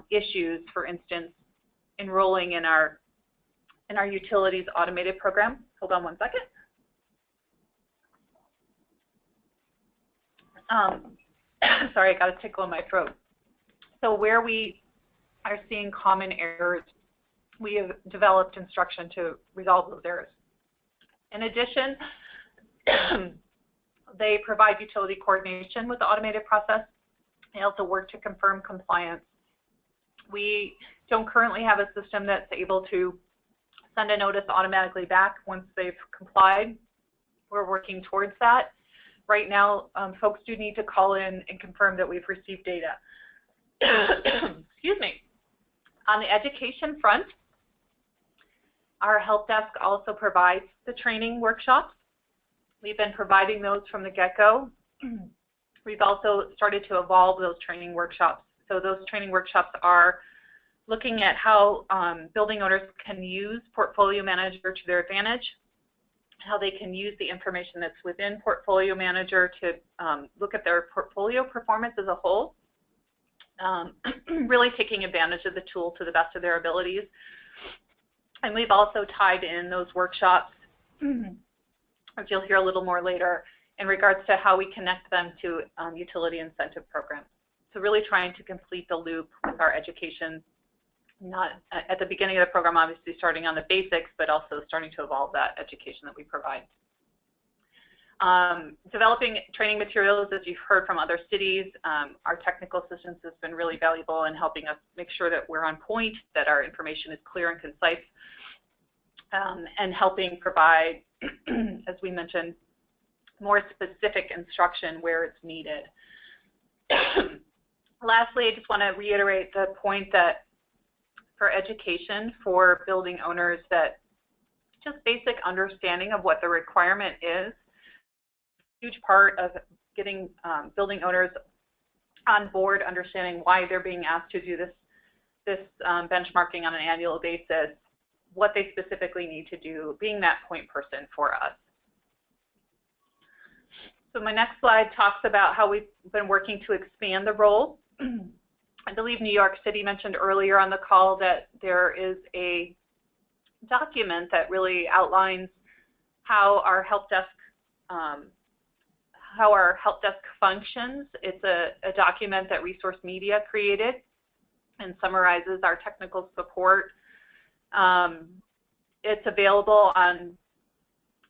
issues. For instance, enrolling in our utilities automated program. Hold on one second. Sorry, I got a tickle in my throat. So where we are seeing common errors, we have developed instruction to resolve those errors. In addition, they provide utility coordination with the automated process. They also work to confirm compliance. We don't currently have a system that's able to send a notice automatically back once they've complied. We're working towards that. Right now, folks do need to call in and confirm that we've received data. Excuse me. On the education front, our help desk also provides the training workshops. We've been providing those from the get-go. We've also started to evolve those training workshops. So those training workshops are looking at how building owners can use Portfolio Manager to their advantage, how they can use the information that's within Portfolio Manager to look at their portfolio performance as a whole, really taking advantage of the tool to the best of their abilities. And we've also tied in those workshops, as you'll hear a little more later, in regards to how we connect them to utility incentive programs. So really trying to complete the loop with our education, not at the beginning of the program, obviously starting on the basics, but also starting to evolve that education that we provide. Developing training materials, as you've heard from other cities, our technical assistance has been really valuable in helping us make sure that we're on point, that our information is clear and concise, and helping provide, as we mentioned, more specific instruction where it's needed. Lastly, I just want to reiterate the point that for education for building owners, that just basic understanding of what the requirement is, a huge part of getting building owners on board, understanding why they're being asked to do this benchmarking on an annual basis, what they specifically need to do, being that point person for us. So my next slide talks about how we've been working to expand the role. I believe New York City mentioned earlier on the call that there is a document that really outlines how our help desk functions. It's a document that Resource Media created and summarizes our technical support. It's available on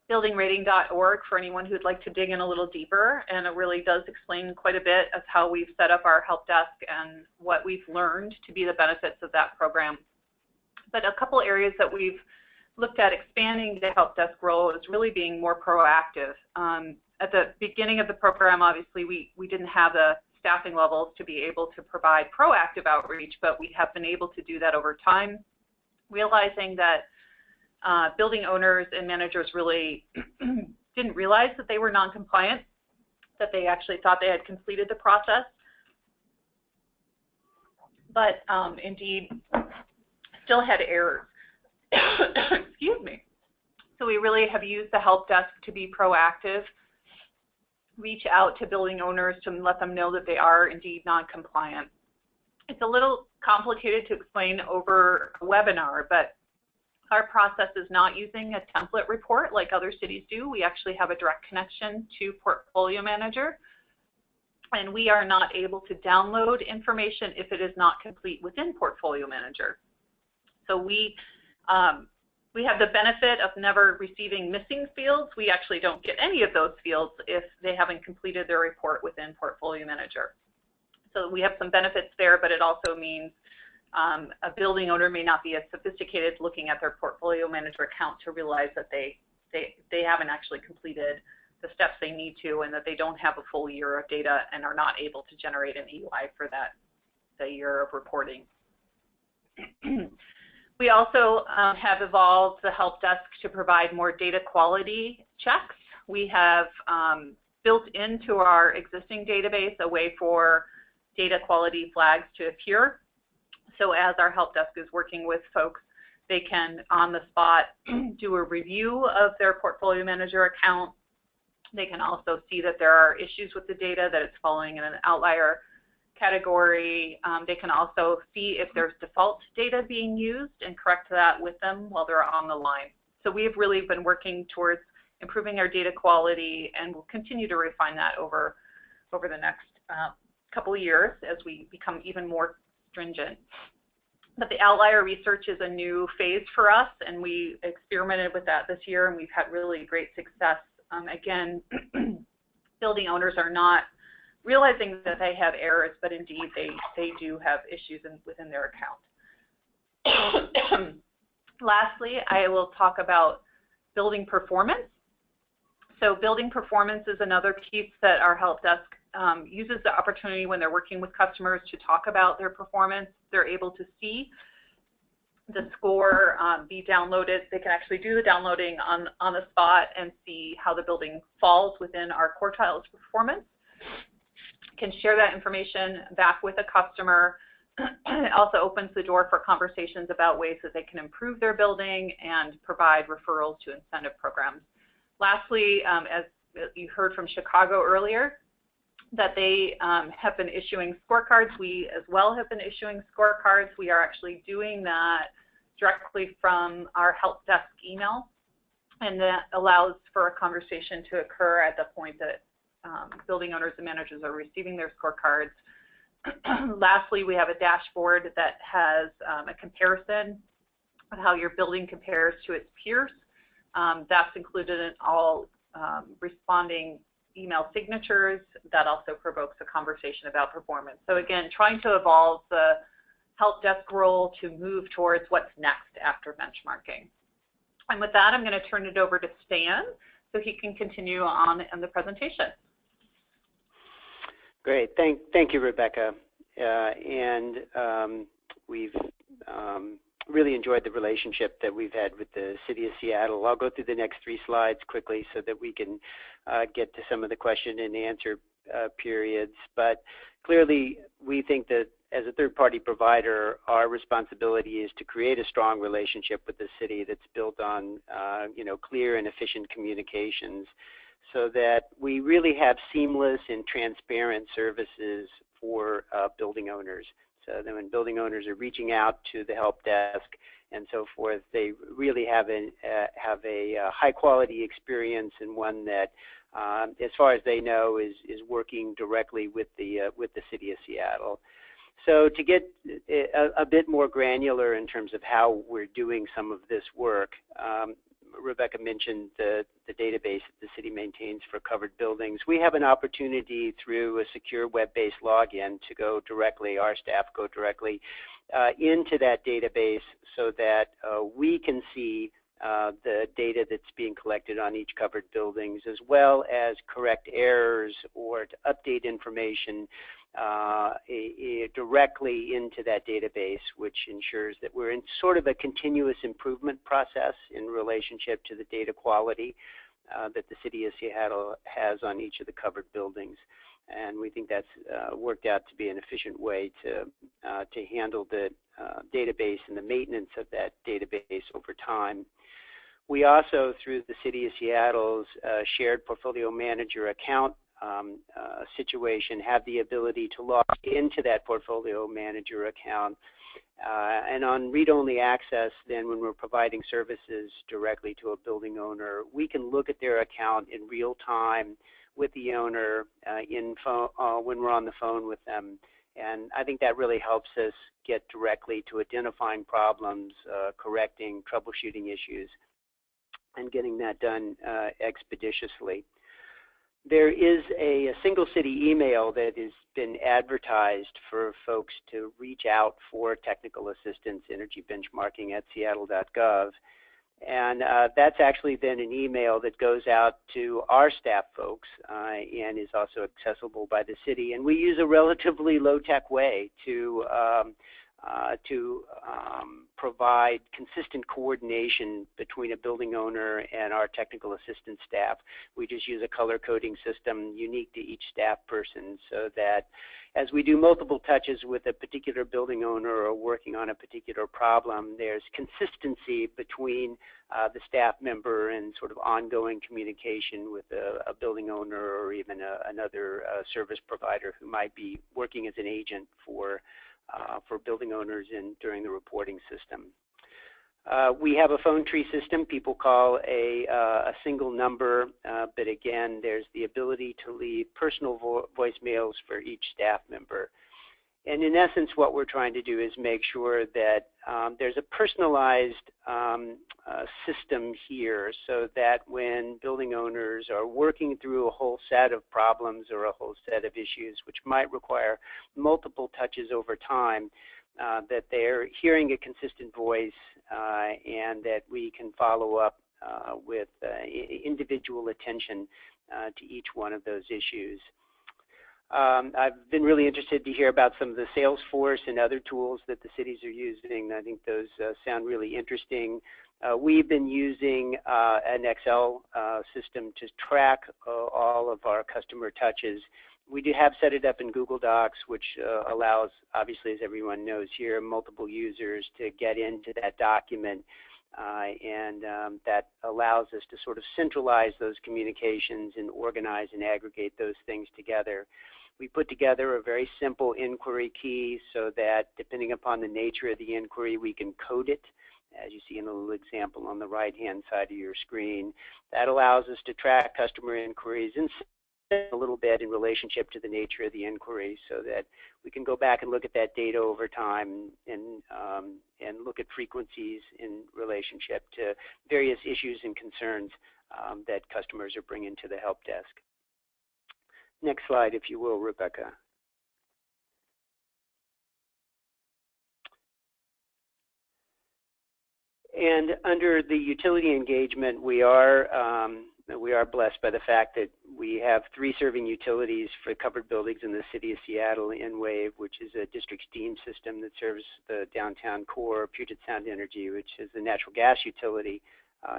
buildingrating.org for anyone who'd like to dig in a little deeper, and it really does explain quite a bit of how we've set up our help desk and what we've learned to be the benefits of that program. But a couple areas that we've looked at expanding the help desk role is really being more proactive. At the beginning of the program, obviously, we didn't have the staffing levels to be able to provide proactive outreach, but we have been able to do that over time, realizing that building owners and managers really didn't realize that they were non-compliant, that they actually thought they had completed the process, but indeed still had errors. Excuse me. So we really have used the help desk to be proactive, reach out to building owners to let them know that they are indeed non-compliant. It's a little complicated to explain over a webinar, but our process is not using a template report like other cities do. We actually have a direct connection to Portfolio Manager, and we are not able to download information if it is not complete within Portfolio Manager. So we have the benefit of never receiving missing fields. We actually don't get any of those fields if they haven't completed their report within Portfolio Manager. So we have some benefits there, but it also means a building owner may not be as sophisticated looking at their Portfolio Manager account to realize that they haven't actually completed the steps they need to, and that they don't have a full year of data and are not able to generate an EY for the year of reporting. We also have evolved the help desk to provide more data quality checks. We have built into our existing database a way for data quality flags to appear. So as our help desk is working with folks, they can, on the spot, do a review of their Portfolio Manager account. They can also see that there are issues with the data, that it's falling in an outlier category. They can also see if there's default data being used and correct that with them while they're on the line. So we've really been working towards improving our data quality, and we'll continue to refine that over the next couple of years as we become even more stringent. But the outlier research is a new phase for us, and we experimented with that this year, and we've had really great success. Again, building owners are not realizing that they have errors, but indeed they do have issues within their account. Lastly, I will talk about building performance. So building performance is another piece that our help desk uses the opportunity when they're working with customers to talk about their performance. They're able to see the score be downloaded. They can actually do the downloading on the spot and see how the building falls within our quartiles performance. Can share that information back with a customer. It also opens the door for conversations about ways that they can improve their building and provide referrals to incentive programs. Lastly, as you heard from Chicago earlier, that they have been issuing scorecards. We as well have been issuing scorecards. We are actually doing that directly from our help desk email, and that allows for a conversation to occur at the point that building owners and managers are receiving their scorecards. Lastly, we have a dashboard that has a comparison of how your building compares to its peers. That's included in all responding email signatures. That also provokes a conversation about performance. So again, trying to evolve the help desk role to move towards what's next after benchmarking. And with that, I'm going to turn it over to Stan so he can continue on in the presentation. Great. Thank you, Rebecca. We've really enjoyed the relationship that we've had with the City of Seattle. I'll go through the next 3 slides quickly so that we can get to some of the question and answer periods. But clearly, we think that as a third-party provider, our responsibility is to create a strong relationship with the city that's built on clear and efficient communications, so that we really have seamless and transparent services for building owners. So that when building owners are reaching out to the help desk and so forth, they really have a high quality experience, and one that, as far as they know, is working directly with the City of Seattle. So to get a bit more granular in terms of how we're doing some of this work, Rebecca mentioned the database that the city maintains for covered buildings. We have an opportunity through a secure web-based login to go directly, our staff go directly into that database so that we can see the data that's being collected on each covered buildings, as well as correct errors or to update information directly into that database, which ensures that we're in sort of a continuous improvement process in relationship to the data quality that the City of Seattle has on each of the covered buildings. And we think that's worked out to be an efficient way to handle the database and the maintenance of that database over time. We also, through the City of Seattle's shared portfolio manager account situation, have the ability to log into that portfolio manager account. And on read-only access, then when we're providing services directly to a building owner, we can look at their account in real time with the owner when we're on the phone with them. And I think that really helps us get directly to identifying problems, correcting, troubleshooting issues, and getting that done expeditiously. There is a single city email that has been advertised for folks to reach out for technical assistance, energy benchmarking at seattle.gov. And that's actually then an email that goes out to our staff folks and is also accessible by the city. And we use a relatively low-tech way to provide consistent coordination between a building owner and our technical assistance staff. We just use a color coding system unique to each staff person so that as we do multiple touches with a particular building owner or working on a particular problem, there's consistency between the staff member and sort of ongoing communication with a building owner or even another service provider who might be working as an agent for building owners during the reporting system. We have a phone tree system. People call a single number, but again, there's the ability to leave personal voicemails for each staff member. And in essence, what we're trying to do is make sure that there's a personalized system here so that when building owners are working through a whole set of problems or a whole set of issues which might require multiple touches over time, that they're hearing a consistent voice and that we can follow up with individual attention to each one of those issues. I've been really interested to hear about some of the Salesforce and other tools that the cities are using. I think those sound really interesting. We've been using an Excel system to track all of our customer touches. We do have set it up in Google Docs, which allows, obviously, as everyone knows here, multiple users to get into that document. And that allows us to sort of centralize those communications and organize and aggregate those things together. We put together a very simple inquiry key so that depending upon the nature of the inquiry, we can code it, as you see in a little example on the right-hand side of your screen. That allows us to track customer inquiries and a little bit in relationship to the nature of the inquiry so that we can go back and look at that data over time and look at frequencies in relationship to various issues and concerns that customers are bringing to the help desk. Next slide, if you will, Rebecca. And under the utility engagement, we are blessed by the fact that we have 3 serving utilities for covered buildings in the City of Seattle: Enwave, which is a district steam system that serves the downtown core; Puget Sound Energy, which is a natural gas utility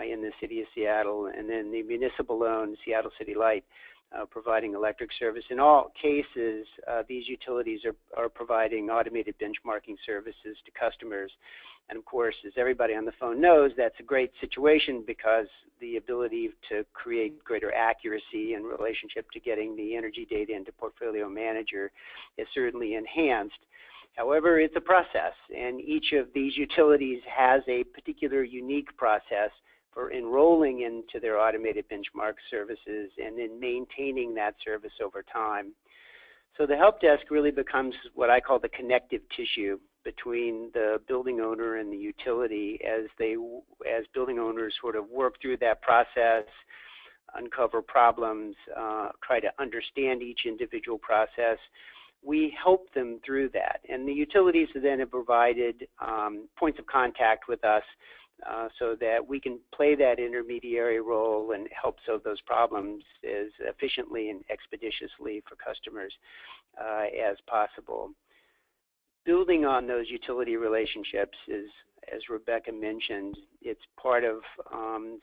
in the City of Seattle; and then the municipal-owned Seattle City Light, providing electric service. In all cases, these utilities are providing automated benchmarking services to customers. And of course, as everybody on the phone knows, that's a great situation because the ability to create greater accuracy in relationship to getting the energy data into Portfolio Manager is certainly enhanced. However, it's a process, and each of these utilities has a particular unique process for enrolling into their automated benchmark services and then maintaining that service over time. So the help desk really becomes what I call the connective tissue between the building owner and the utility as building owners sort of work through that process, uncover problems, try to understand each individual process. We help them through that, and the utilities then have provided points of contact with us so that we can play that intermediary role and help solve those problems as efficiently and expeditiously for customers as possible. Building on those utility relationships is, as Rebecca mentioned, it's part of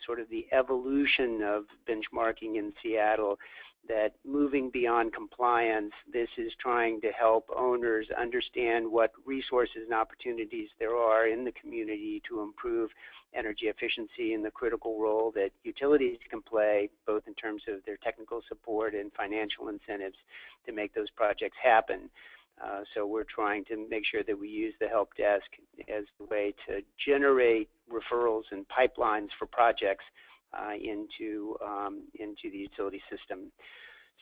sort of the evolution of benchmarking in Seattle, that moving beyond compliance, this is trying to help owners understand what resources and opportunities there are in the community to improve energy efficiency and the critical role that utilities can play, both in terms of their technical support and financial incentives to make those projects happen. So we're trying to make sure that we use the help desk as a way to generate referrals and pipelines for projects into the utility system.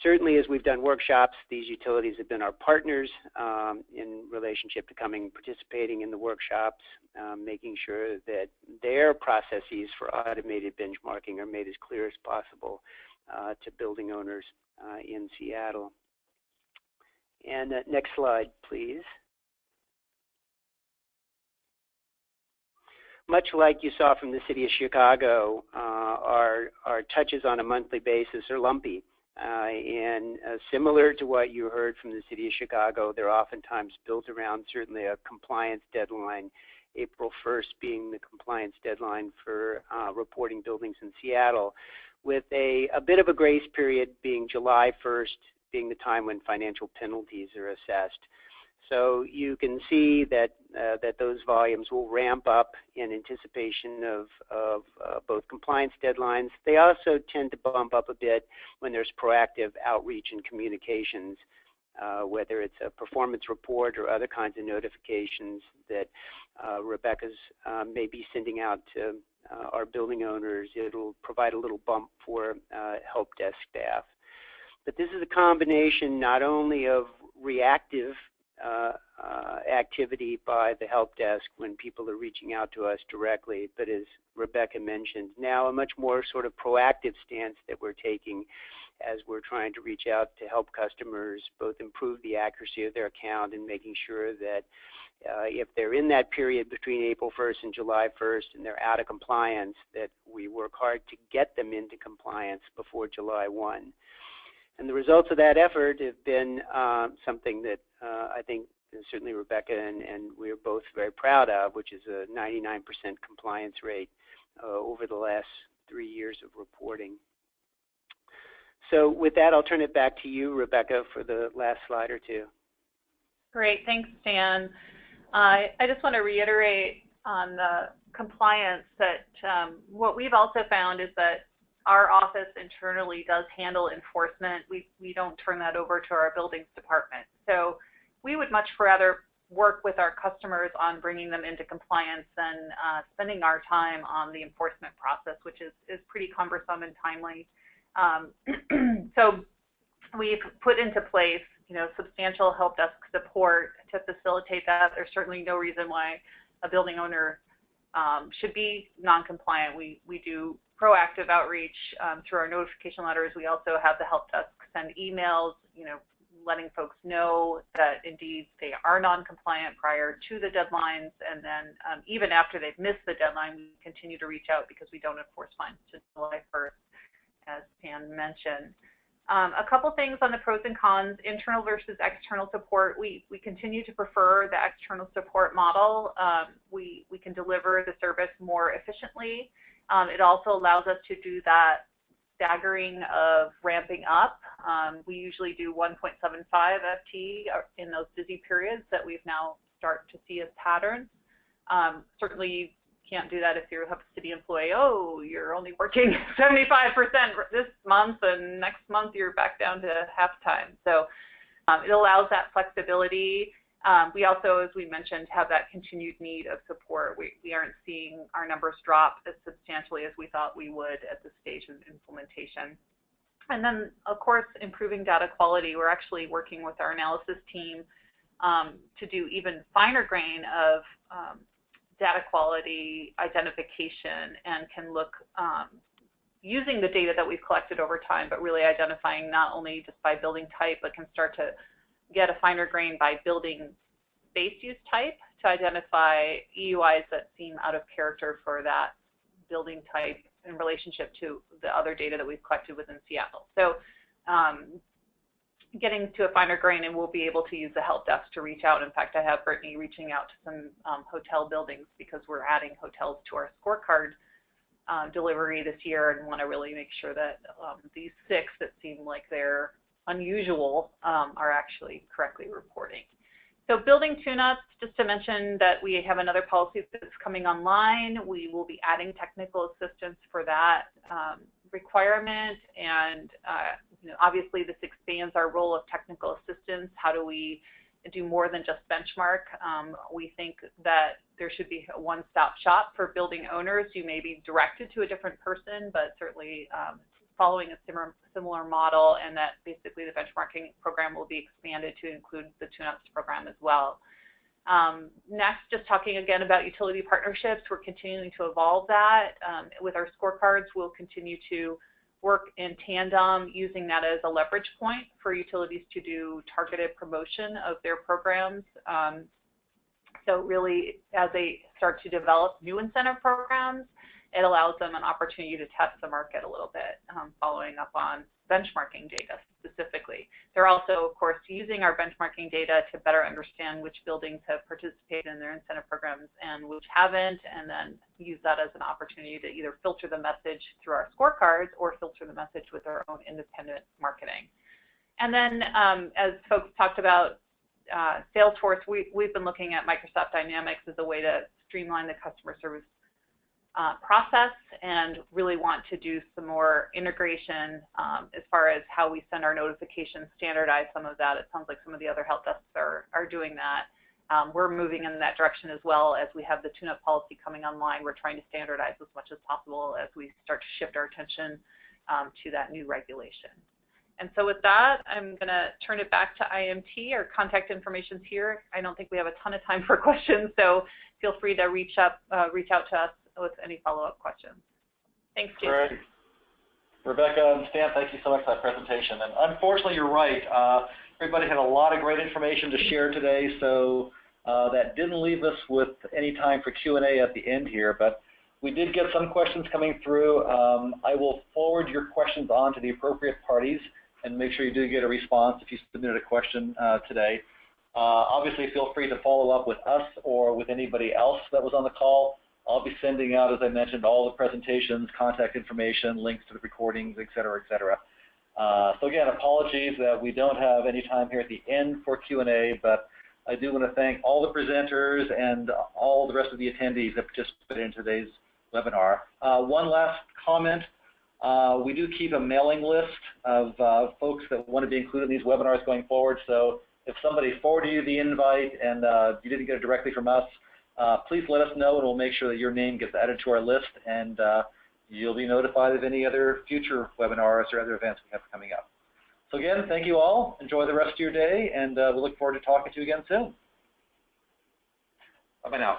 Certainly, as we've done workshops, these utilities have been our partners in relationship to participating in the workshops, making sure that their processes for automated benchmarking are made as clear as possible to building owners in Seattle. And next slide, please. Much like you saw from the city of Chicago, our touches on a monthly basis are lumpy. And similar to what you heard from the city of Chicago, they're oftentimes built around certainly a compliance deadline, April 1st being the compliance deadline for reporting buildings in Seattle, with a bit of a grace period being July 1st being the time when financial penalties are assessed. So you can see that those volumes will ramp up in anticipation of both compliance deadlines. They also tend to bump up a bit when there's proactive outreach and communications, whether it's a performance report or other kinds of notifications that Rebecca's may be sending out to our building owners. It'll provide a little bump for help desk staff. But this is a combination not only of reactive activity by the help desk when people are reaching out to us directly, but as Rebecca mentioned, now a much more sort of proactive stance that we're taking as we're trying to reach out to help customers both improve the accuracy of their account and making sure that if they're in that period between April 1st and July 1st and they're out of compliance, that we work hard to get them into compliance before July 1. And the results of that effort have been something that I think certainly Rebecca and we're both very proud of, which is a 99% compliance rate over the last 3 years of reporting. So with that, I'll turn it back to you, Rebecca, for the last slide or two. Great, thanks, Dan. I just want to reiterate on the compliance that what we've also found is that our office internally does handle enforcement. We don't turn that over to our buildings department. So we would much rather work with our customers on bringing them into compliance than spending our time on the enforcement process, which is pretty cumbersome and timely. So we've put into place, substantial help desk support to facilitate that. There's certainly no reason why a building owner should be non-compliant. We do proactive outreach through our notification letters. We also have the help desk send emails, letting folks know that indeed they are non-compliant prior to the deadlines, and then even after they've missed the deadline, we continue to reach out because we don't enforce fines to July 1st, as Pam mentioned. A couple things on the pros and cons, internal versus external support. We continue to prefer the external support model. We can deliver the service more efficiently. It also allows us to do that staggering of ramping up. We usually do 1.75 FT in those busy periods that we've now start to see as patterns. Certainly you can't do that if you have a city employee. Oh, you're only working 75% this month and next month you're back down to half time. So it allows that flexibility. We also, as we mentioned, have that continued need of support. We aren't seeing our numbers drop as substantially as we thought we would at this stage of implementation. And then, of course, improving data quality. We're actually working with our analysis team to do even finer grain of data quality identification, and can look using the data that we've collected over time, but really identifying not only just by building type, but can start to get a finer grain by building base use type to identify EUIs that seem out of character for that building type in relationship to the other data that we've collected within Seattle. So getting to a finer grain, and we'll be able to use the help desk to reach out. In fact, I have Brittany reaching out to some hotel buildings because we're adding hotels to our scorecard delivery this year, and want to really make sure that these 6 that seem like they're unusual are actually correctly reporting. So building tune-ups, just to mention that we have another policy that's coming online. We will be adding technical assistance for that requirement, and obviously this expands our role of technical assistance. How do we do more than just benchmark? We think that there should be a one-stop shop for building owners. You may be directed to a different person, but certainly following a similar model, and that basically the benchmarking program will be expanded to include the tune-ups program as well. Next, just talking again about utility partnerships, we're continuing to evolve that. With our scorecards, we'll continue to work in tandem, using that as a leverage point for utilities to do targeted promotion of their programs. So really, as they start to develop new incentive programs, it allows them an opportunity to test the market a little bit, following up on benchmarking data specifically. They're also, of course, using our benchmarking data to better understand which buildings have participated in their incentive programs and which haven't, and then use that as an opportunity to either filter the message through our scorecards or filter the message with our own independent marketing. And then, as folks talked about, Salesforce, we've been looking at Microsoft Dynamics as a way to streamline the customer service process, and really want to do some more integration as far as how we send our notifications, standardize some of that. It sounds like some of the other help desks are doing that. We're moving in that direction as well. As we have the tune-up policy coming online, we're trying to standardize as much as possible as we start to shift our attention to that new regulation. And so with that, I'm going to turn it back to IMT. Our contact information's here. I don't think we have a ton of time for questions, so feel free to reach out to us with any follow-up questions. Thanks, Jason. Great. Rebecca and Stan, thank you so much for that presentation. And unfortunately, you're right. Everybody had a lot of great information to share today, so that didn't leave us with any time for Q&A at the end here, but we did get some questions coming through. I will forward your questions on to the appropriate parties and make sure you do get a response if you submitted a question today. Obviously, feel free to follow up with us or with anybody else that was on the call. I'll be sending out, as I mentioned, all the presentations, contact information, links to the recordings, et cetera, et cetera. So again, apologies that we don't have any time here at the end for Q&A, but I do want to thank all the presenters and all the rest of the attendees that participated in today's webinar. One last comment. We do keep a mailing list of folks that want to be included in these webinars going forward. So if somebody forwarded you the invite and you didn't get it directly from us, please let us know, and we'll make sure that your name gets added to our list, and you'll be notified of any other future webinars or other events we have coming up. So again, thank you all. Enjoy the rest of your day, and we look forward to talking to you again soon. Bye-bye now.